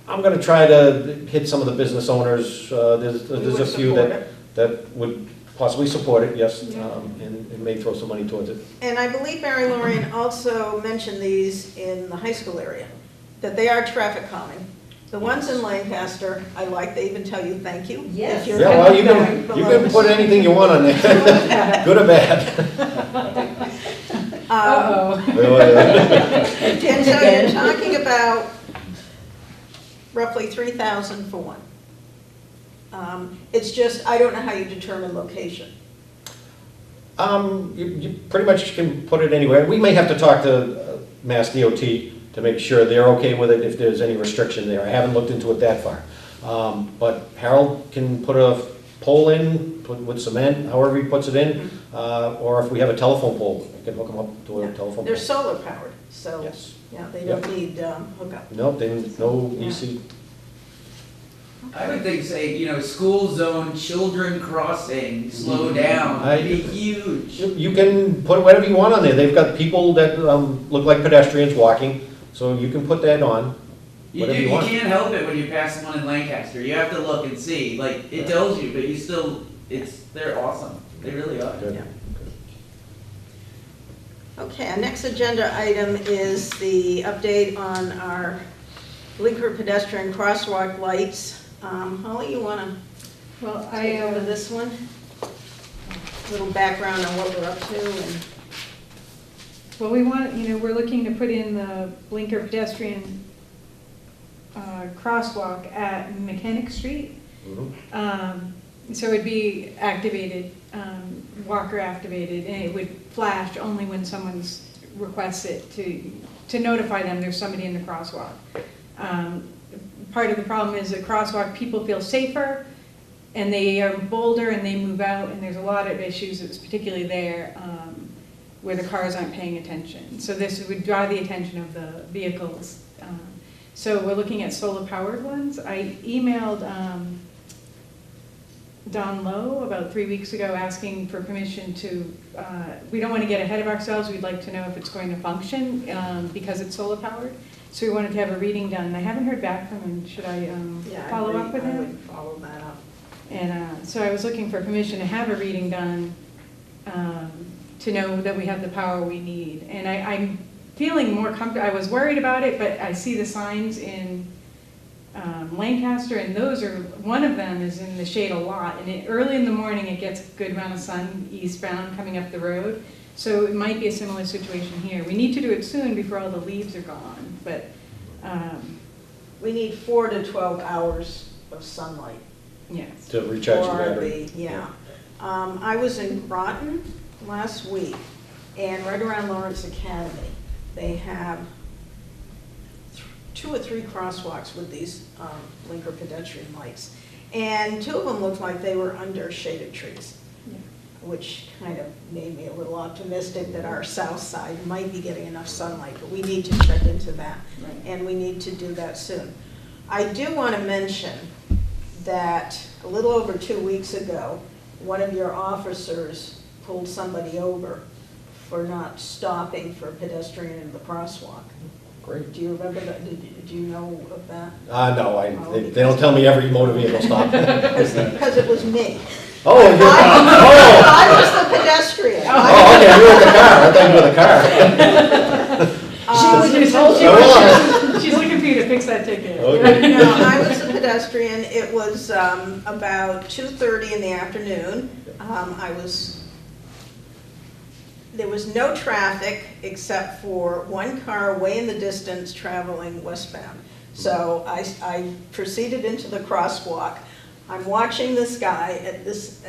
I'm gonna try to hit some of the business owners. There's would a few support it. that would possibly support it, yes, Yeah. and may throw some money towards it. And I believe Mary Lorian also mentioned these in the high school area, that they are traffic calming. The ones in Lancaster, I like, they even tell you thank you. Yes. If you're Yeah, well, you going can below. put anything you want on there, good or bad. Uh-oh. And so you're talking about roughly 3,000 for one. It's just, I don't know how you determine location. You pretty much can put it anywhere. We may have to talk to Mass DOT to make sure they're okay with it if there's any restriction there. I haven't looked into it that far. But Harold can put a pole in, with cement, however he puts it in, or if we have a telephone pole, I can hook them up to a telephone pole. They're solar powered, so, Yes. yeah, they don't need hookup. Nope, no EC. I would think, say, you know, school zone, children crossing, slow down, I- it'd be huge. You can put whatever you want on there. They've got people that look like pedestrians walking, so you can put that on. You Whatever do, you you want. can't help it when you pass one in Lancaster, you have to look and see, like, it tells you, but you still, they're awesome, they really are. Good. Yeah. Okay, our next agenda item is the update on our Blinker pedestrian crosswalk lights. Holly, you want to Well, take over this one? Little background on what we're up to and. Well, we want, you know, we're looking to put in the blinker pedestrian crosswalk at Mechanic Street. Mhm. So it'd be activated, walker activated, and it would flash only when someone's requests it to notify them there's somebody in the crosswalk. Part of the problem is a crosswalk, people feel safer, and they are bolder and they move out, and there's a lot of issues, it's particularly there, where the cars aren't paying attention. So this would draw the attention of the vehicles. So we're looking at solar-powered ones. I emailed Don Lowe about 3 weeks ago asking for permission to, we don't want to get ahead of ourselves, we'd like to know if it's going to function because it's solar powered. So we wanted to have a reading done. I haven't heard back from him. Should I follow up with I him? would follow that up. And so I was looking for permission to have a reading done to know that we have the power we need. And I'm feeling more comfortable. I was worried about it, but I see the signs in Lancaster, and those are, one of them is in the shade a lot. And early in the morning, it gets a good amount of sun eastbound coming up the road. So it might be a similar situation here. We need to do it soon before all the leaves are gone, but. We need 4 to 12 hours of sunlight. Yes. To recharge the for battery. Yeah. I was in Groton last week, and right around Lawrence Academy, they have 2 or 3 crosswalks with these blinker pedestrian lights. And 2 of them looked like they were under shaded trees, Yeah. which kind of made me a little optimistic that our south side might be getting enough sunlight, but we need to check into that. Right. And we need to do that soon. I do want to mention that a little over 2 weeks ago, one of your officers pulled somebody over for not stopping for a pedestrian in the crosswalk. Great. Do you remember that? Did you know of that? No, they don't tell me every motor vehicle stop. Because it was me. Oh, you're, oh, I was the pedestrian. oh, okay, you were in the car, I thought you were in the car. She's looking for you to fix that ticket. Okay. No, I was a pedestrian. It was about 2:30 in the afternoon. There was no traffic except for one car way in the distance traveling westbound. So I proceeded into the crosswalk. I'm watching this guy at this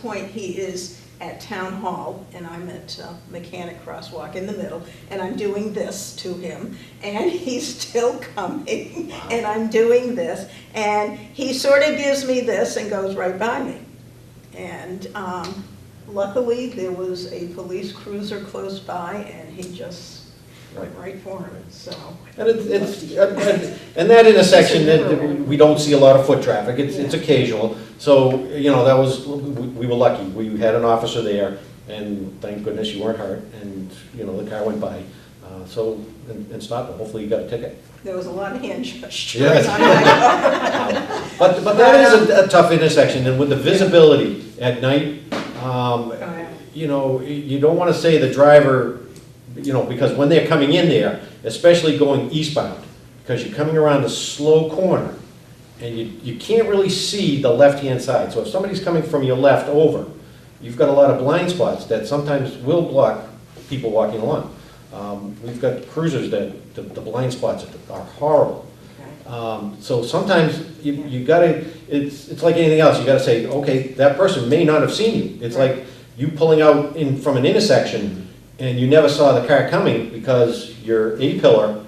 point he is at Town Hall, and I'm at Mechanic Crosswalk in the middle, and I'm doing this to him, and he's still coming, and I'm doing this, and he sort of gives me this and goes right by me. And luckily, there was a police cruiser close by, and he just went right for him, so. And and that intersection, we don't see a lot of foot traffic, it's occasional. So, you know, that was, we were lucky, we had an officer there, and thank goodness you weren't hurt, and, you know, the car went by. And stopped, and hopefully you got a ticket. There was a lot of hand gestures. Yes. But that is a tough intersection, and with the visibility at night, you know, you don't want to say the driver, you know, because when they're coming in there, especially going eastbound, because you're coming around a slow corner, and you can't really see the left-hand side. So if somebody's coming from your left over, you've got a lot of blind spots that sometimes will block people walking along. We've got cruisers that the blind spots are horrible. So sometimes you gotta, it's like anything else, you gotta say, okay, that person may not have seen you. It's like you pulling out from an intersection and you never saw the car coming because your A-pillar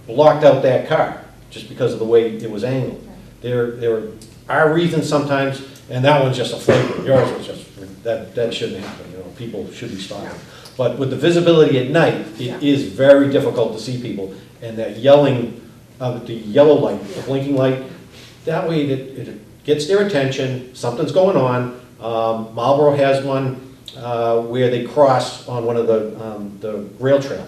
blocked out that car just because of the way it was angled. There are reasons sometimes, and that one's just a flavor. Yours was just, that shouldn't happen, you know, people should be stopping. But with the visibility at night, it is very difficult to see people, and that yelling, the yellow light, the blinking light, that way it gets their attention, something's going on. Marlboro has one where they cross on one of the rail trail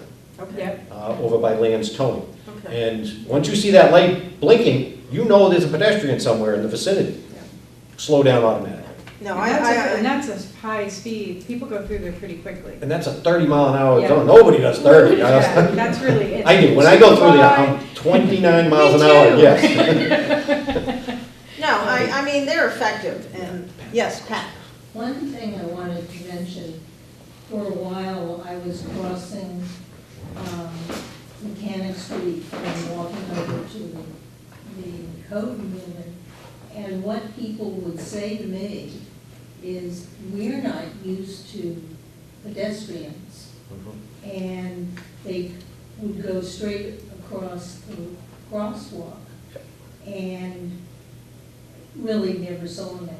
over by Land's Towing. Okay. And once you see that light blinking, you know there's a pedestrian somewhere in the vicinity. Slow down automatically. No, And that's a high speed, people go through there pretty quickly. And that's a 30-mile-an-hour Yeah. zone. Nobody does 30. Yeah, that's really. I do. When I go through there, I'm 29 miles an hour, yes. No, I mean, they're effective, and yes, Pat. One thing I wanted to mention, for a while, I was crossing Mechanic Street and walking over to the Houghton building, and what people would say to me is, we're not used to pedestrians, and they would go straight across the crosswalk and really never saw me.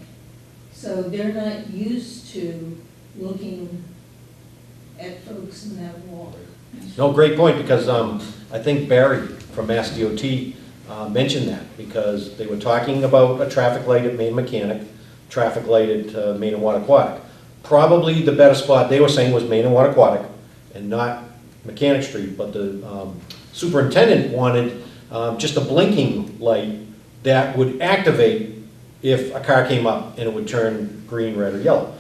So they're not used to looking at folks in that walk. No, great point, because I think Barry from Mass DOT mentioned that, because they were talking about a traffic light at Main Mechanic. traffic light at Main and Wattaquatic. Probably the better spot, they were saying, was Main and Wattaquatic and not Mechanic Street, but the superintendent wanted just a blinking light that would activate if a car came up and it would turn green, red, or yellow.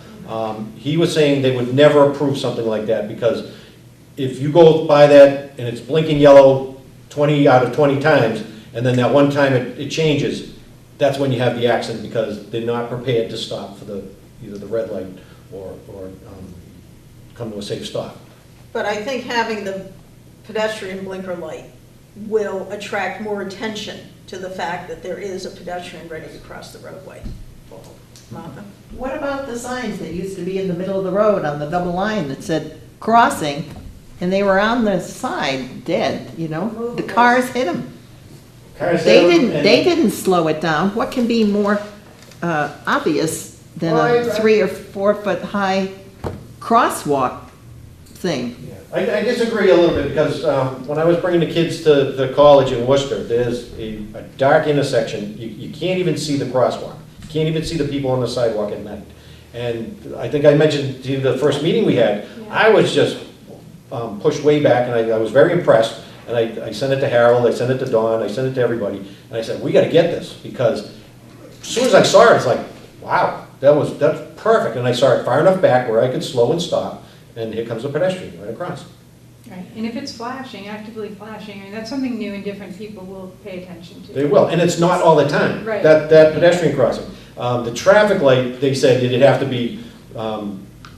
He was saying they would never approve something like that, because if you go by that and it's blinking yellow 20 out of 20 times, and then that one time it changes, that's when you have the accident, because they're not prepared to stop for either the red light or come to a safe stop. But I think having the pedestrian blinker light will attract more attention to the fact that there is a pedestrian ready to cross the roadway. Martha? What about the signs that used to be in the middle of the road on the double line that said crossing, and they were on the side, dead, you know? The cars hit them. They didn't slow it down. What can be more obvious than a 3 or 4 foot high crosswalk thing? Yeah. I disagree a little bit, because when I was bringing the kids to the college in Worcester, there's a dark intersection. You can't even see the crosswalk. You can't even see the people on the sidewalk at night. And I think I mentioned to you the first meeting we had, I was just pushed way back, and I was very impressed. And I sent it to Harold, I sent it to Dawn, I sent it to everybody. And I said, we got to get this, because as soon as I saw it, it's like, wow, that's perfect. And I saw it far enough back where I could slow and stop. And here comes a pedestrian right across. Right, and if it's flashing, actively flashing, I mean, that's something new and different, people will pay attention to. They will, and it's not all the time. Right. That pedestrian crossing. The traffic light, they said it'd have to be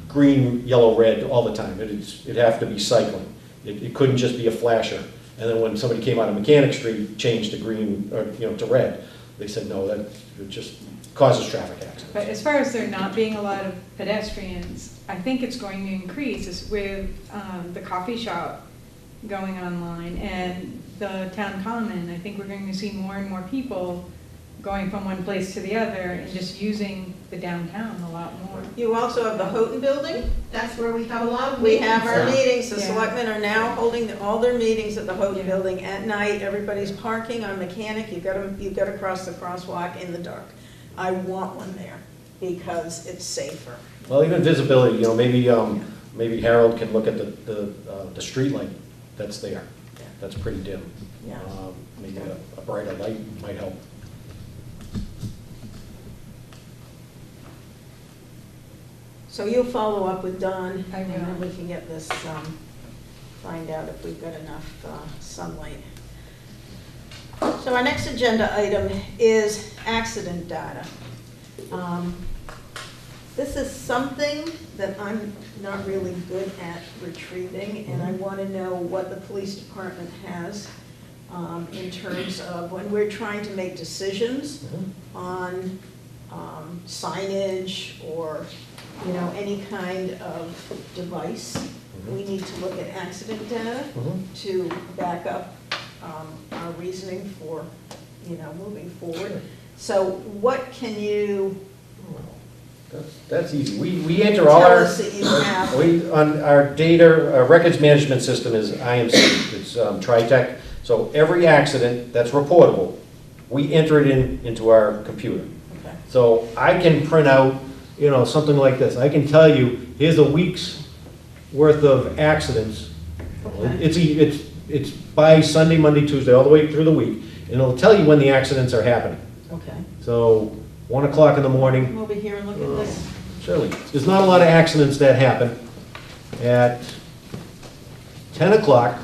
green, yellow, red all the time. It'd have to be cycling. It couldn't just be a flasher. And then when somebody came out of Mechanic Street, changed to green, or to red, they said, no, that it just causes traffic accidents. But as far as there not being a lot of pedestrians, I think it's going to increase is with the coffee shop going online and the town common. I think we're going to see more and more people going from one place to the other and just using the downtown a lot more. You also have the Houghton Building. That's where we have a lot of We have our meetings, the Yeah. selectmen are now holding all their meetings at the Houghton Yeah. Building at night. Everybody's parking on Mechanic, you've got to cross the crosswalk in the dark. I want one there because it's safer. Well, even visibility, maybe Harold can look at the street light that's there. That's pretty dim. Yeah. Maybe a brighter light might help. So you'll follow up with Don, I and then will. we can get this, find out if we've got enough sunlight. So our next agenda item is accident data. This is something that I'm not really good at retrieving, and I want to know what the police department has in terms of when we're trying to make decisions on signage or any kind of device. We need to look at accident data to back up our reasoning for, moving forward. So what can you That's easy. We enter all tell our, us that you have? on our data, our records management system is IMC, it's TriTech. So every accident that's reportable, we enter it into our computer. Okay. So I can print out, something like this. I can tell you, here's a week's worth of accidents. Okay. It's by Sunday, Monday, Tuesday, all the way through the week, and it'll tell you when the accidents are happening. Okay. So 1 o'clock in the morning, Come over here and look at this. surely, there's not a lot of accidents that happen. At 10 o'clock,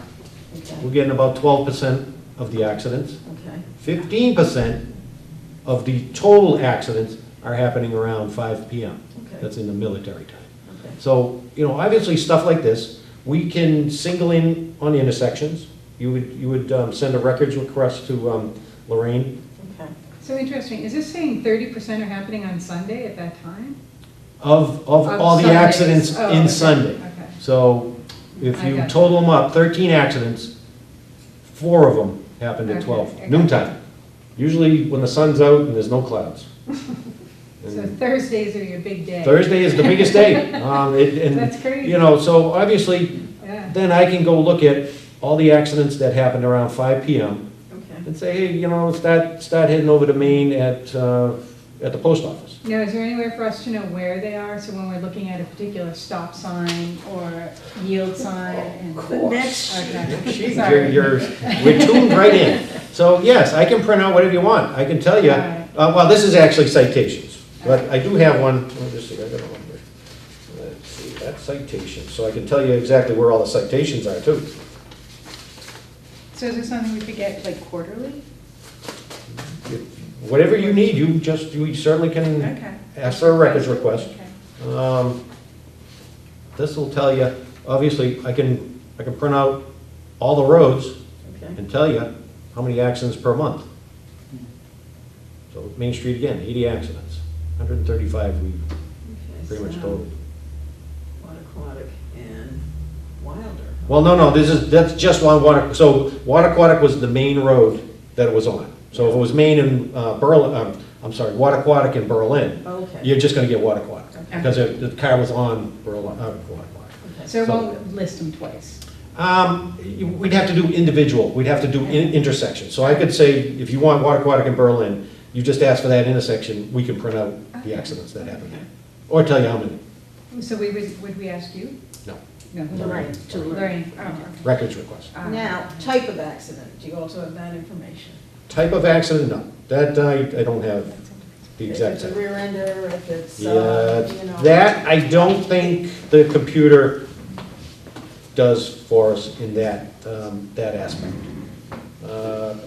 we're Okay. getting about 12% of the accidents. Okay. 15% of the total accidents are happening around 5 p.m. Okay. That's in the military time. Okay. So, obviously, stuff like this, we can single in on intersections. You would send a records request to Lorraine. Okay. So interesting, is this saying 30% are happening on Sunday at that time? Of all the Sundays. accidents Oh, in okay, Sunday. okay. So if I you got total them up, 13 accidents, 4 of them happened at Okay, 12, I got noontime. Usually when the sun's out and there's no clouds. So And Thursdays are your big day. Thursday is the biggest day. That's crazy. So obviously, Yeah. then I can go look at all the accidents that happened around 5 p.m. Okay. and say, hey, start heading over to Maine at the post office. Now, is there anywhere for us to know where they are, so when we're looking at a particular stop sign or yield sign and? Next. Okay. Gee, Sorry. we're tuned right in. So yes, I can print out whatever you want. I can tell you, All right. well, this is actually citations, but I do have one, let me just see, I got one here. Let's see, that's citations, so I can tell you exactly where all the citations are too. So is this something we could get like quarterly? Whatever you need, you certainly can Okay. ask for a records request. Okay. This will tell you, obviously, I can print out all the roads Okay. and tell you how many accidents per month. So Main Street again, 80 accidents, 135 we pretty much totaled. Aquatic and Wilder. Well, no, that's just one water, so Aquatic was the main road that it was on. So if it was Main and Berlin, Aquatic in Berlin, Okay. you're just gonna get Aquatic, Okay. because the car was on Berlin, Aquatic. Okay. So it won't list them twice? We'd have to do individual, we'd have to do intersections. So I could say, if you want Aquatic in Berlin, you just ask for that intersection, we can print out the accidents that happened there. Or tell you how many. So would we ask you? No, No. Lorraine. To Lorraine, oh, okay. records request. Now, type of accident, do you also have that information? Type of accident, no. That I don't have the exact If it's a type. rear ender, if it's, Yeah, you know. that I don't think the computer does for us in that aspect.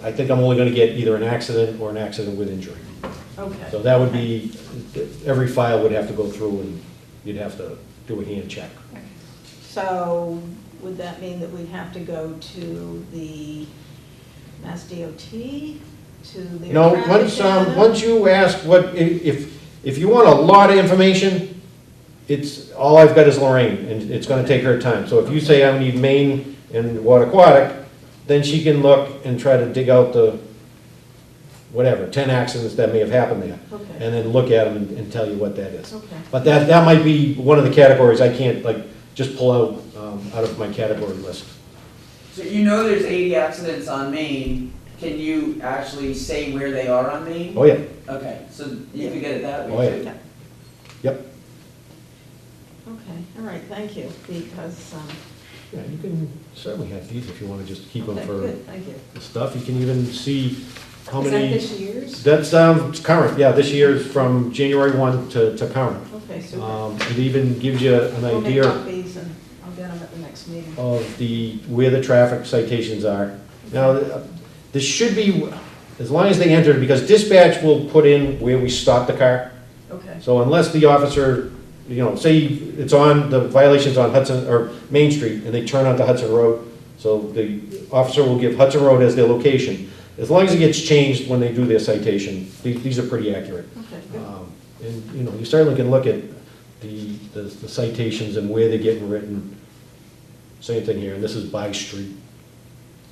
I think I'm only gonna get either an accident or an accident with injury. Okay. So that would be, every file would have to go through and you'd have to do a hand check. So would that mean that we'd have to go to the Mass DOT, to the No, traffic data? once you ask what, if you want a lot of information, all I've got is Lorraine, and it's gonna take her time. So if you say I need Maine and Aquatic, then she can look and try to dig out the, whatever, 10 accidents that may have happened there. Okay, And then look at them and tell you what that is. okay. But that might be one of the categories I can't, like, just pull out of my category list. So you know there's 80 accidents on Main, can you actually say where they are on Main? Oh, yeah, Okay, so you could get it that oh, way too? yeah. Yep. Okay, all right, thank you, because, Yeah, you can certainly have these if you want to just keep them okay, for good, thank you. stuff. You can even see how Is many. that this year's? That's current, yeah, this year's from January 1 to current. Okay, super. It even gives you an We'll make idea copies and I'll get them at the next meeting. of where the traffic citations are. Now, this should be, as long as they enter, because dispatch will put in where we stop the car. Okay, So unless the officer, say it's on, the violation's on Hudson, or Main Street, and they turn onto Hudson Road, so the officer will give Hudson Road as their location. As long as it gets changed when they do their citation, these are pretty accurate. okay, good. And, you certainly can look at the citations and where they're getting written. Same thing here, and this is by street.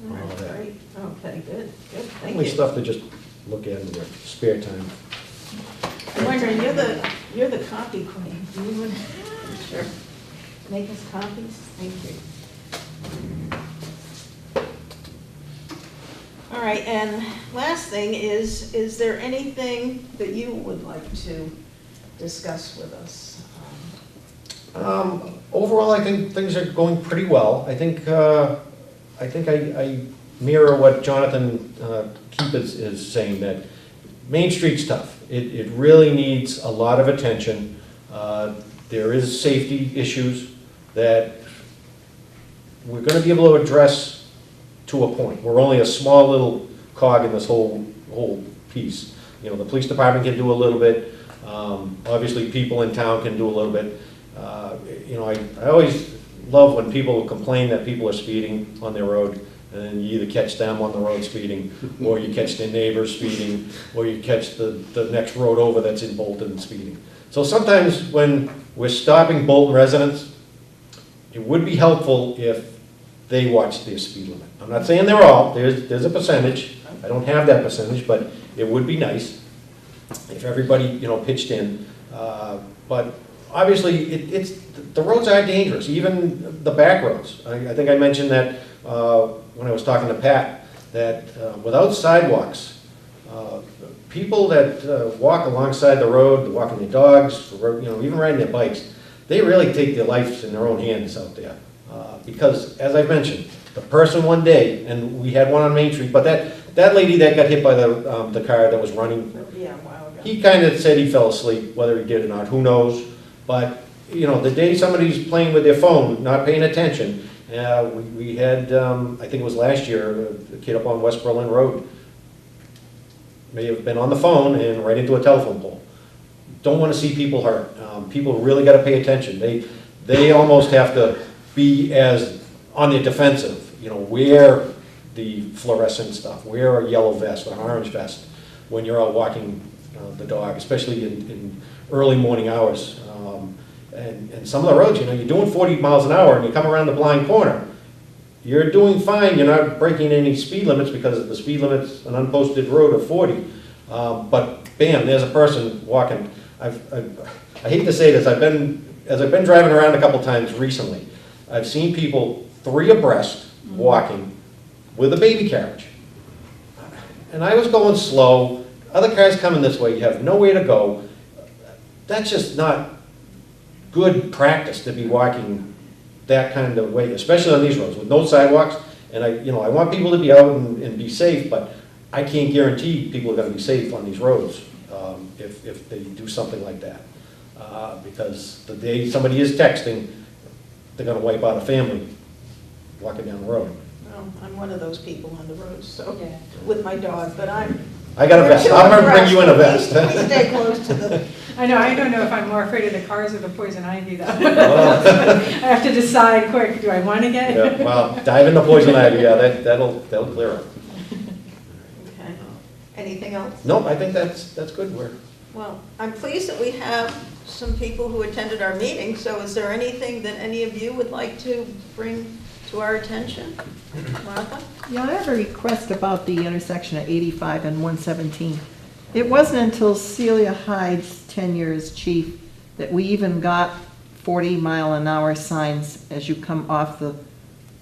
All all right, that. great, okay, good, good, thank Only you. stuff to just look at in your spare time. I'm wondering, you're the copy queen, do you want, sure, make us copies? Thank you. All right, and last thing is there anything that you would like to discuss with us? Overall, I think things are going pretty well. I think I mirror what Jonathan Keep is saying, that Main Street's tough. It really needs a lot of attention. There is safety issues that we're gonna be able to address to a point. We're only a small little cog in this whole piece. The police department can do a little bit. Obviously, people in town can do a little bit. I always love when people complain that people are speeding on their road, and then you either catch them on the road speeding, or you catch their neighbors speeding, or you catch the next road over that's in Bolton speeding. So sometimes when we're stopping Bolton residents, it would be helpful if they watched their speed limit. I'm not saying they're all, there's a percentage, I don't have that percentage, but it would be nice if everybody, pitched in. But obviously, the roads are dangerous, even the back roads. I think I mentioned that when I was talking to Pat, that without sidewalks, People that walk alongside the road, walking their dogs, even riding their bikes, they really take their lives in their own hands out there. Because, as I mentioned, the person one day, and we had one on Main Street, but that lady that got hit by the car that was running, Yeah, a while ago. he kind of said he fell asleep, whether he did or not, who knows? But, the day somebody's playing with their phone, not paying attention, we had, I think it was last year, a kid up on West Berlin Road may have been on the phone and right into a telephone pole. Don't want to see people hurt. People really got to pay attention. They almost have to be as on their defensive, wear the fluorescent stuff, wear a yellow vest, an orange vest when you're out walking the dog, especially in early morning hours. And some of the roads, you're doing 40 miles an hour and you come around the blind corner, you're doing fine, you're not breaking any speed limits because the speed limit's an unposted road of 40. But bam, there's a person walking. I hate to say this, as I've been driving around a couple times recently, I've seen people 3 abreast walking with a baby carriage. And I was going slow, other cars coming this way, you have nowhere to go. That's just not good practice to be walking that kind of way, especially on these roads with no sidewalks. And I want people to be out and be safe, but I can't guarantee people are going to be safe on these roads if they do something like that. Because the day somebody is texting, they're going to wipe out a family walking down the road. Well, I'm one of those people on the road, so, Yeah. with my dog, but I got a vest. I'm going to bring you in a vest. Please stay close to the, I know, I don't know if I'm more afraid of the cars or the poison ivy though. Well, I have to decide quick, do I want to get it? yeah, well, dive into poison ivy, yeah, that'll clear up. okay. Anything else? No, I think that's good. Well, I'm pleased that we have some people who attended our meeting, so is there anything that any of you would like to bring to our attention? Martha? Yeah, I have a request about the intersection of 85 and 117. It wasn't until Celia Hyde's tenure as chief that we even got 40-mile-an-hour signs as you come off the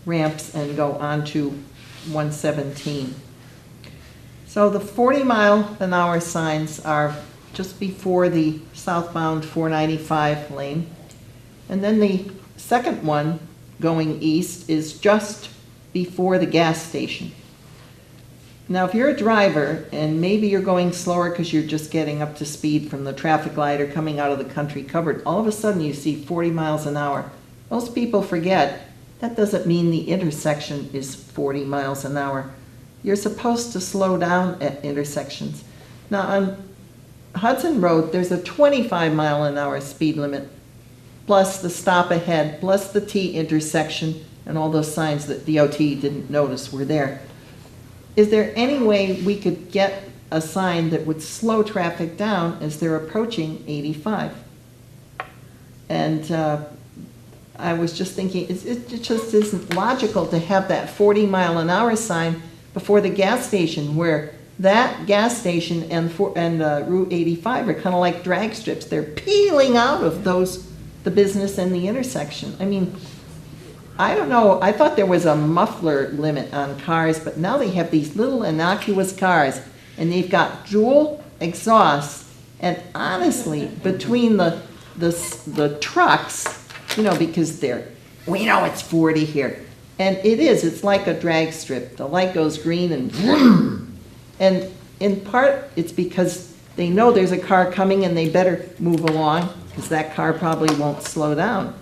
ramps and go onto 117. So the 40-mile-an-hour signs are just before the southbound 495 lane. And then the second one going east is just before the gas station. Now, if you're a driver and maybe you're going slower because you're just getting up to speed from the traffic light or coming out of the country covered, all of a sudden you see 40 miles an hour. Most people forget that doesn't mean the intersection is 40 miles an hour. You're supposed to slow down at intersections. Now, on Hudson Road, there's a 25-mile-an-hour speed limit, plus the stop ahead, plus the T intersection, and all those signs that DOT didn't notice were there. Is there any way we could get a sign that would slow traffic down as they're approaching 85? And I was just thinking, it just isn't logical to have that 40-mile-an-hour sign before the gas station, where that gas station and Route 85 are kind of like drag strips. They're peeling out of the business and the intersection. I mean, I don't know, I thought there was a muffler limit on cars, but now they have these little innocuous cars, and they've got dual exhausts, and honestly, between the trucks, because we know it's 40 here, and it's like a drag strip. The light goes green and vroom. And in part, it's because they know there's a car coming and they better move along, because that car probably won't slow down.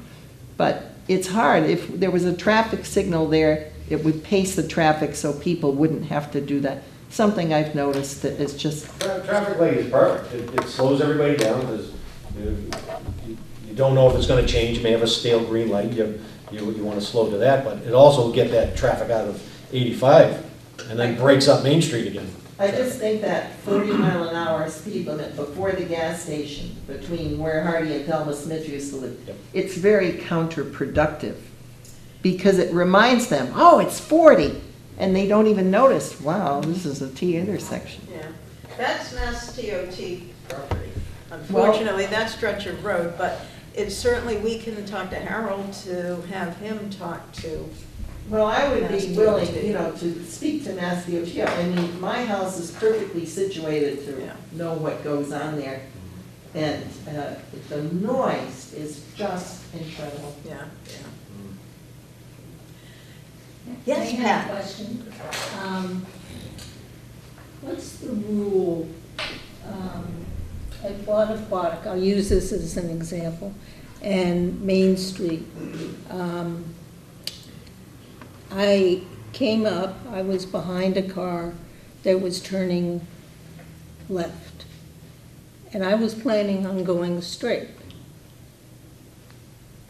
But it's hard. If there was a traffic signal there, it would pace the traffic so people wouldn't have to do that. Something I've noticed that is just... Traffic light is perfect. It slows everybody down because you don't know if it's going to change. You may have a stale green light. You want to slow to that, but it also get that traffic out of 85 and then breaks up Main Street again. I just think that 40-mile-an-hour speed limit before the gas station, between where Hardy and Thelma Smith used to live, Yep. It's very counterproductive, because it reminds them, oh, it's 40, and they don't even notice, wow, this is a T intersection. Yeah, that's Mass DOT property. Unfortunately, that's stretch of road, but it's certainly, we can talk to Harold to have him talk to Well, I would Mass be DOT. willing, you know, to speak to Mass DOT. I mean, my house is perfectly situated Yeah. to know what goes on there. And the noise is just incredible. Yeah, yeah. I Yes, have Pat? a question. What's the rule at Aquatic, I'll use this as an example, and Main Street? I came up, I was behind a car that was turning left, and I was planning on going straight.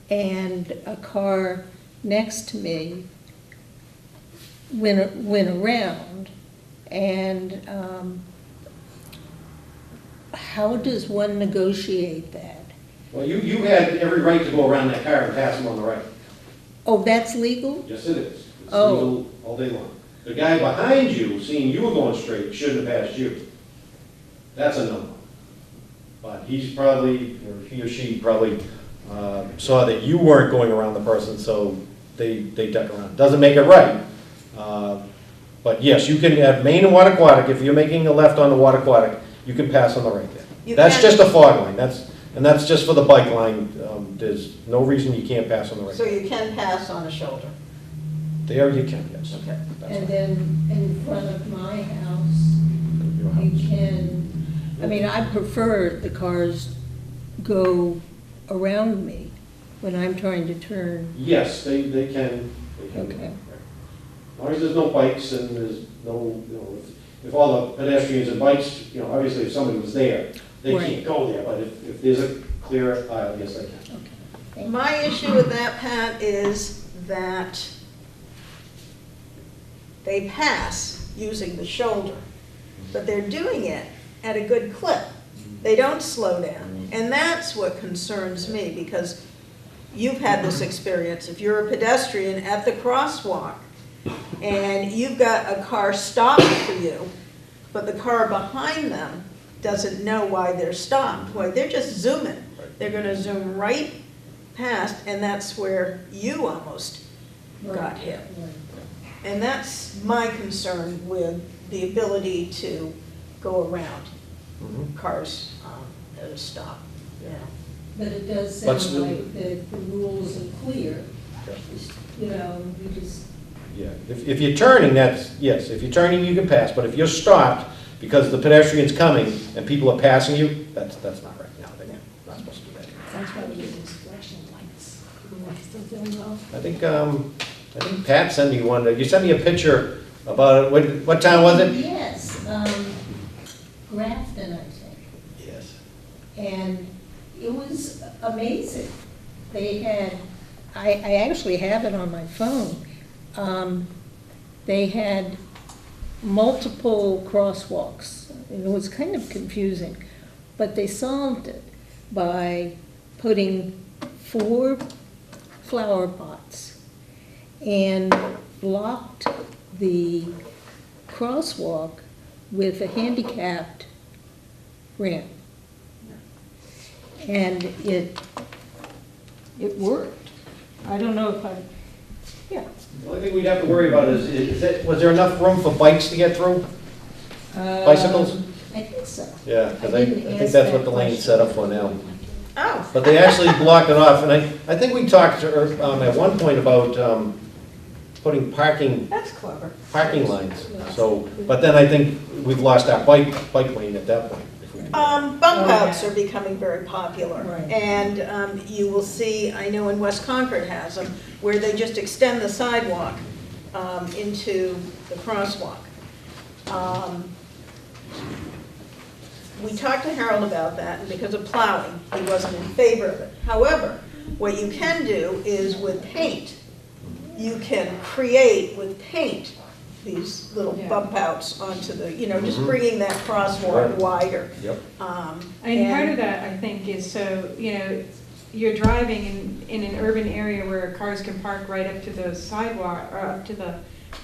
And a car next to me went around, and how does one negotiate that? Well, you had every right to go around that car and pass them on the right. Oh, that's legal? Yes, it is. It's Oh. legal all day long. The guy behind you, seeing you were going straight, shouldn't have passed you. That's a no-no. But he's probably, or he or she probably saw that you weren't going around the person, so they duck around. Doesn't make it right. But yes, you can have Main and Wattaquatic, if you're making a left on the Wattaquatic, you can pass on the right there. You That's can- just a fog line, and that's just for the bike line. There's no reason you can't pass on the right. So you can pass on a shoulder? There you can, yes. Okay. That's And right. then in front of my house, Your you house. can, I mean, I prefer the cars go around me when I'm trying to turn. Yes, they can. Okay. As long as there's no bikes and there's no, if all the pedestrians and bikes, obviously if somebody was there, they Right. can't go there, but if there's a clear aisle, yes, they can. Okay. My issue with that, Pat, is that they pass using the shoulder, but they're doing it at a good clip. They don't slow down. And that's what concerns me, because you've had this experience. If you're a pedestrian at the crosswalk and you've got a car stopped for you, but the car behind them doesn't know why they're stopped, why they're just zooming. They're gonna zoom right past, and that's where you almost got hit. And that's my concern with the ability to go around cars at a stop, But it does But- sound like the rules are clear, you know, we just, Yeah, if you're turning, yes, if you're turning, you can pass, but if you're stopped because the pedestrian's coming and people are passing you, that's not right. No, they're not supposed to do that. That's why we use flashing lights. People like to know. I think Pat sent me one, you sent me a picture about it, what town was it? yes, Grafton, I think. Yes. And it was amazing. They had, I actually have it on my phone. They had multiple crosswalks, and it was kind of confusing, but they solved it by putting 4 flower pots and blocked the crosswalk with a handicapped ramp. And it worked. I don't know if yeah. The only thing we'd have to worry about was there enough room for bikes to get through? Bicycles? I think so. Yeah, because I didn't think ask that's that what the lane's set up for now. Oh, But they actually block it off, and I think we talked at one point about putting parking that's clever. lines. So, but then I think we've lost our bike lane at that point. Bump outs are becoming very popular. Right. And you will see, I know in West Concord has them, where they just extend the sidewalk into the crosswalk. We talked to Harold about that, and because of plowing, he wasn't in favor of it. However, what you can do is with paint, you can create with paint these little Yeah. bump outs onto the, just bringing that crosswalk Right. wider. Yep. I mean, part And- of that, I think, is so, you're driving in an urban area where cars can park right up to the sidewalk, or up to the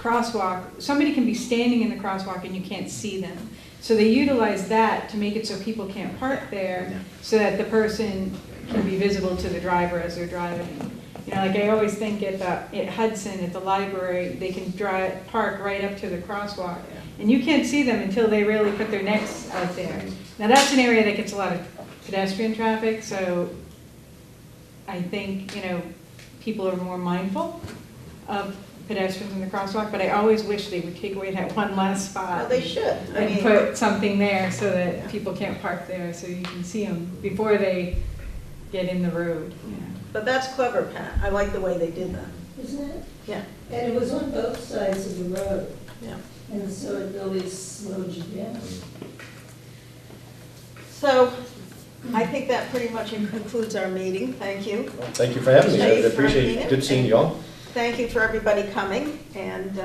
crosswalk. Somebody can be standing in the crosswalk and you can't see them. So they utilize that to make it so people can't park there, so that the person can be visible to the driver as they're driving. You know, like I always think at Hudson, at the library, they can park right up to the crosswalk. And you can't see them until they really put their necks out there. Now, that's an area that gets a lot of pedestrian traffic, so I think, you know, people are more mindful of pedestrians in the crosswalk, but I always wish they would take away that one last spot. Well, they should. I And mean, put something there so that people can't park there, so you can see them before they get in the road. Yeah. but that's clever, Pat. I like the way they did that. Isn't it? Yeah, And it was on both sides of the road, yeah. and so it really slowed you down. So I think that pretty much concludes our meeting. Thank you. Thank you for having me, I Thank you for appreciate being it, here. good seeing you all. Thank you for everybody coming, and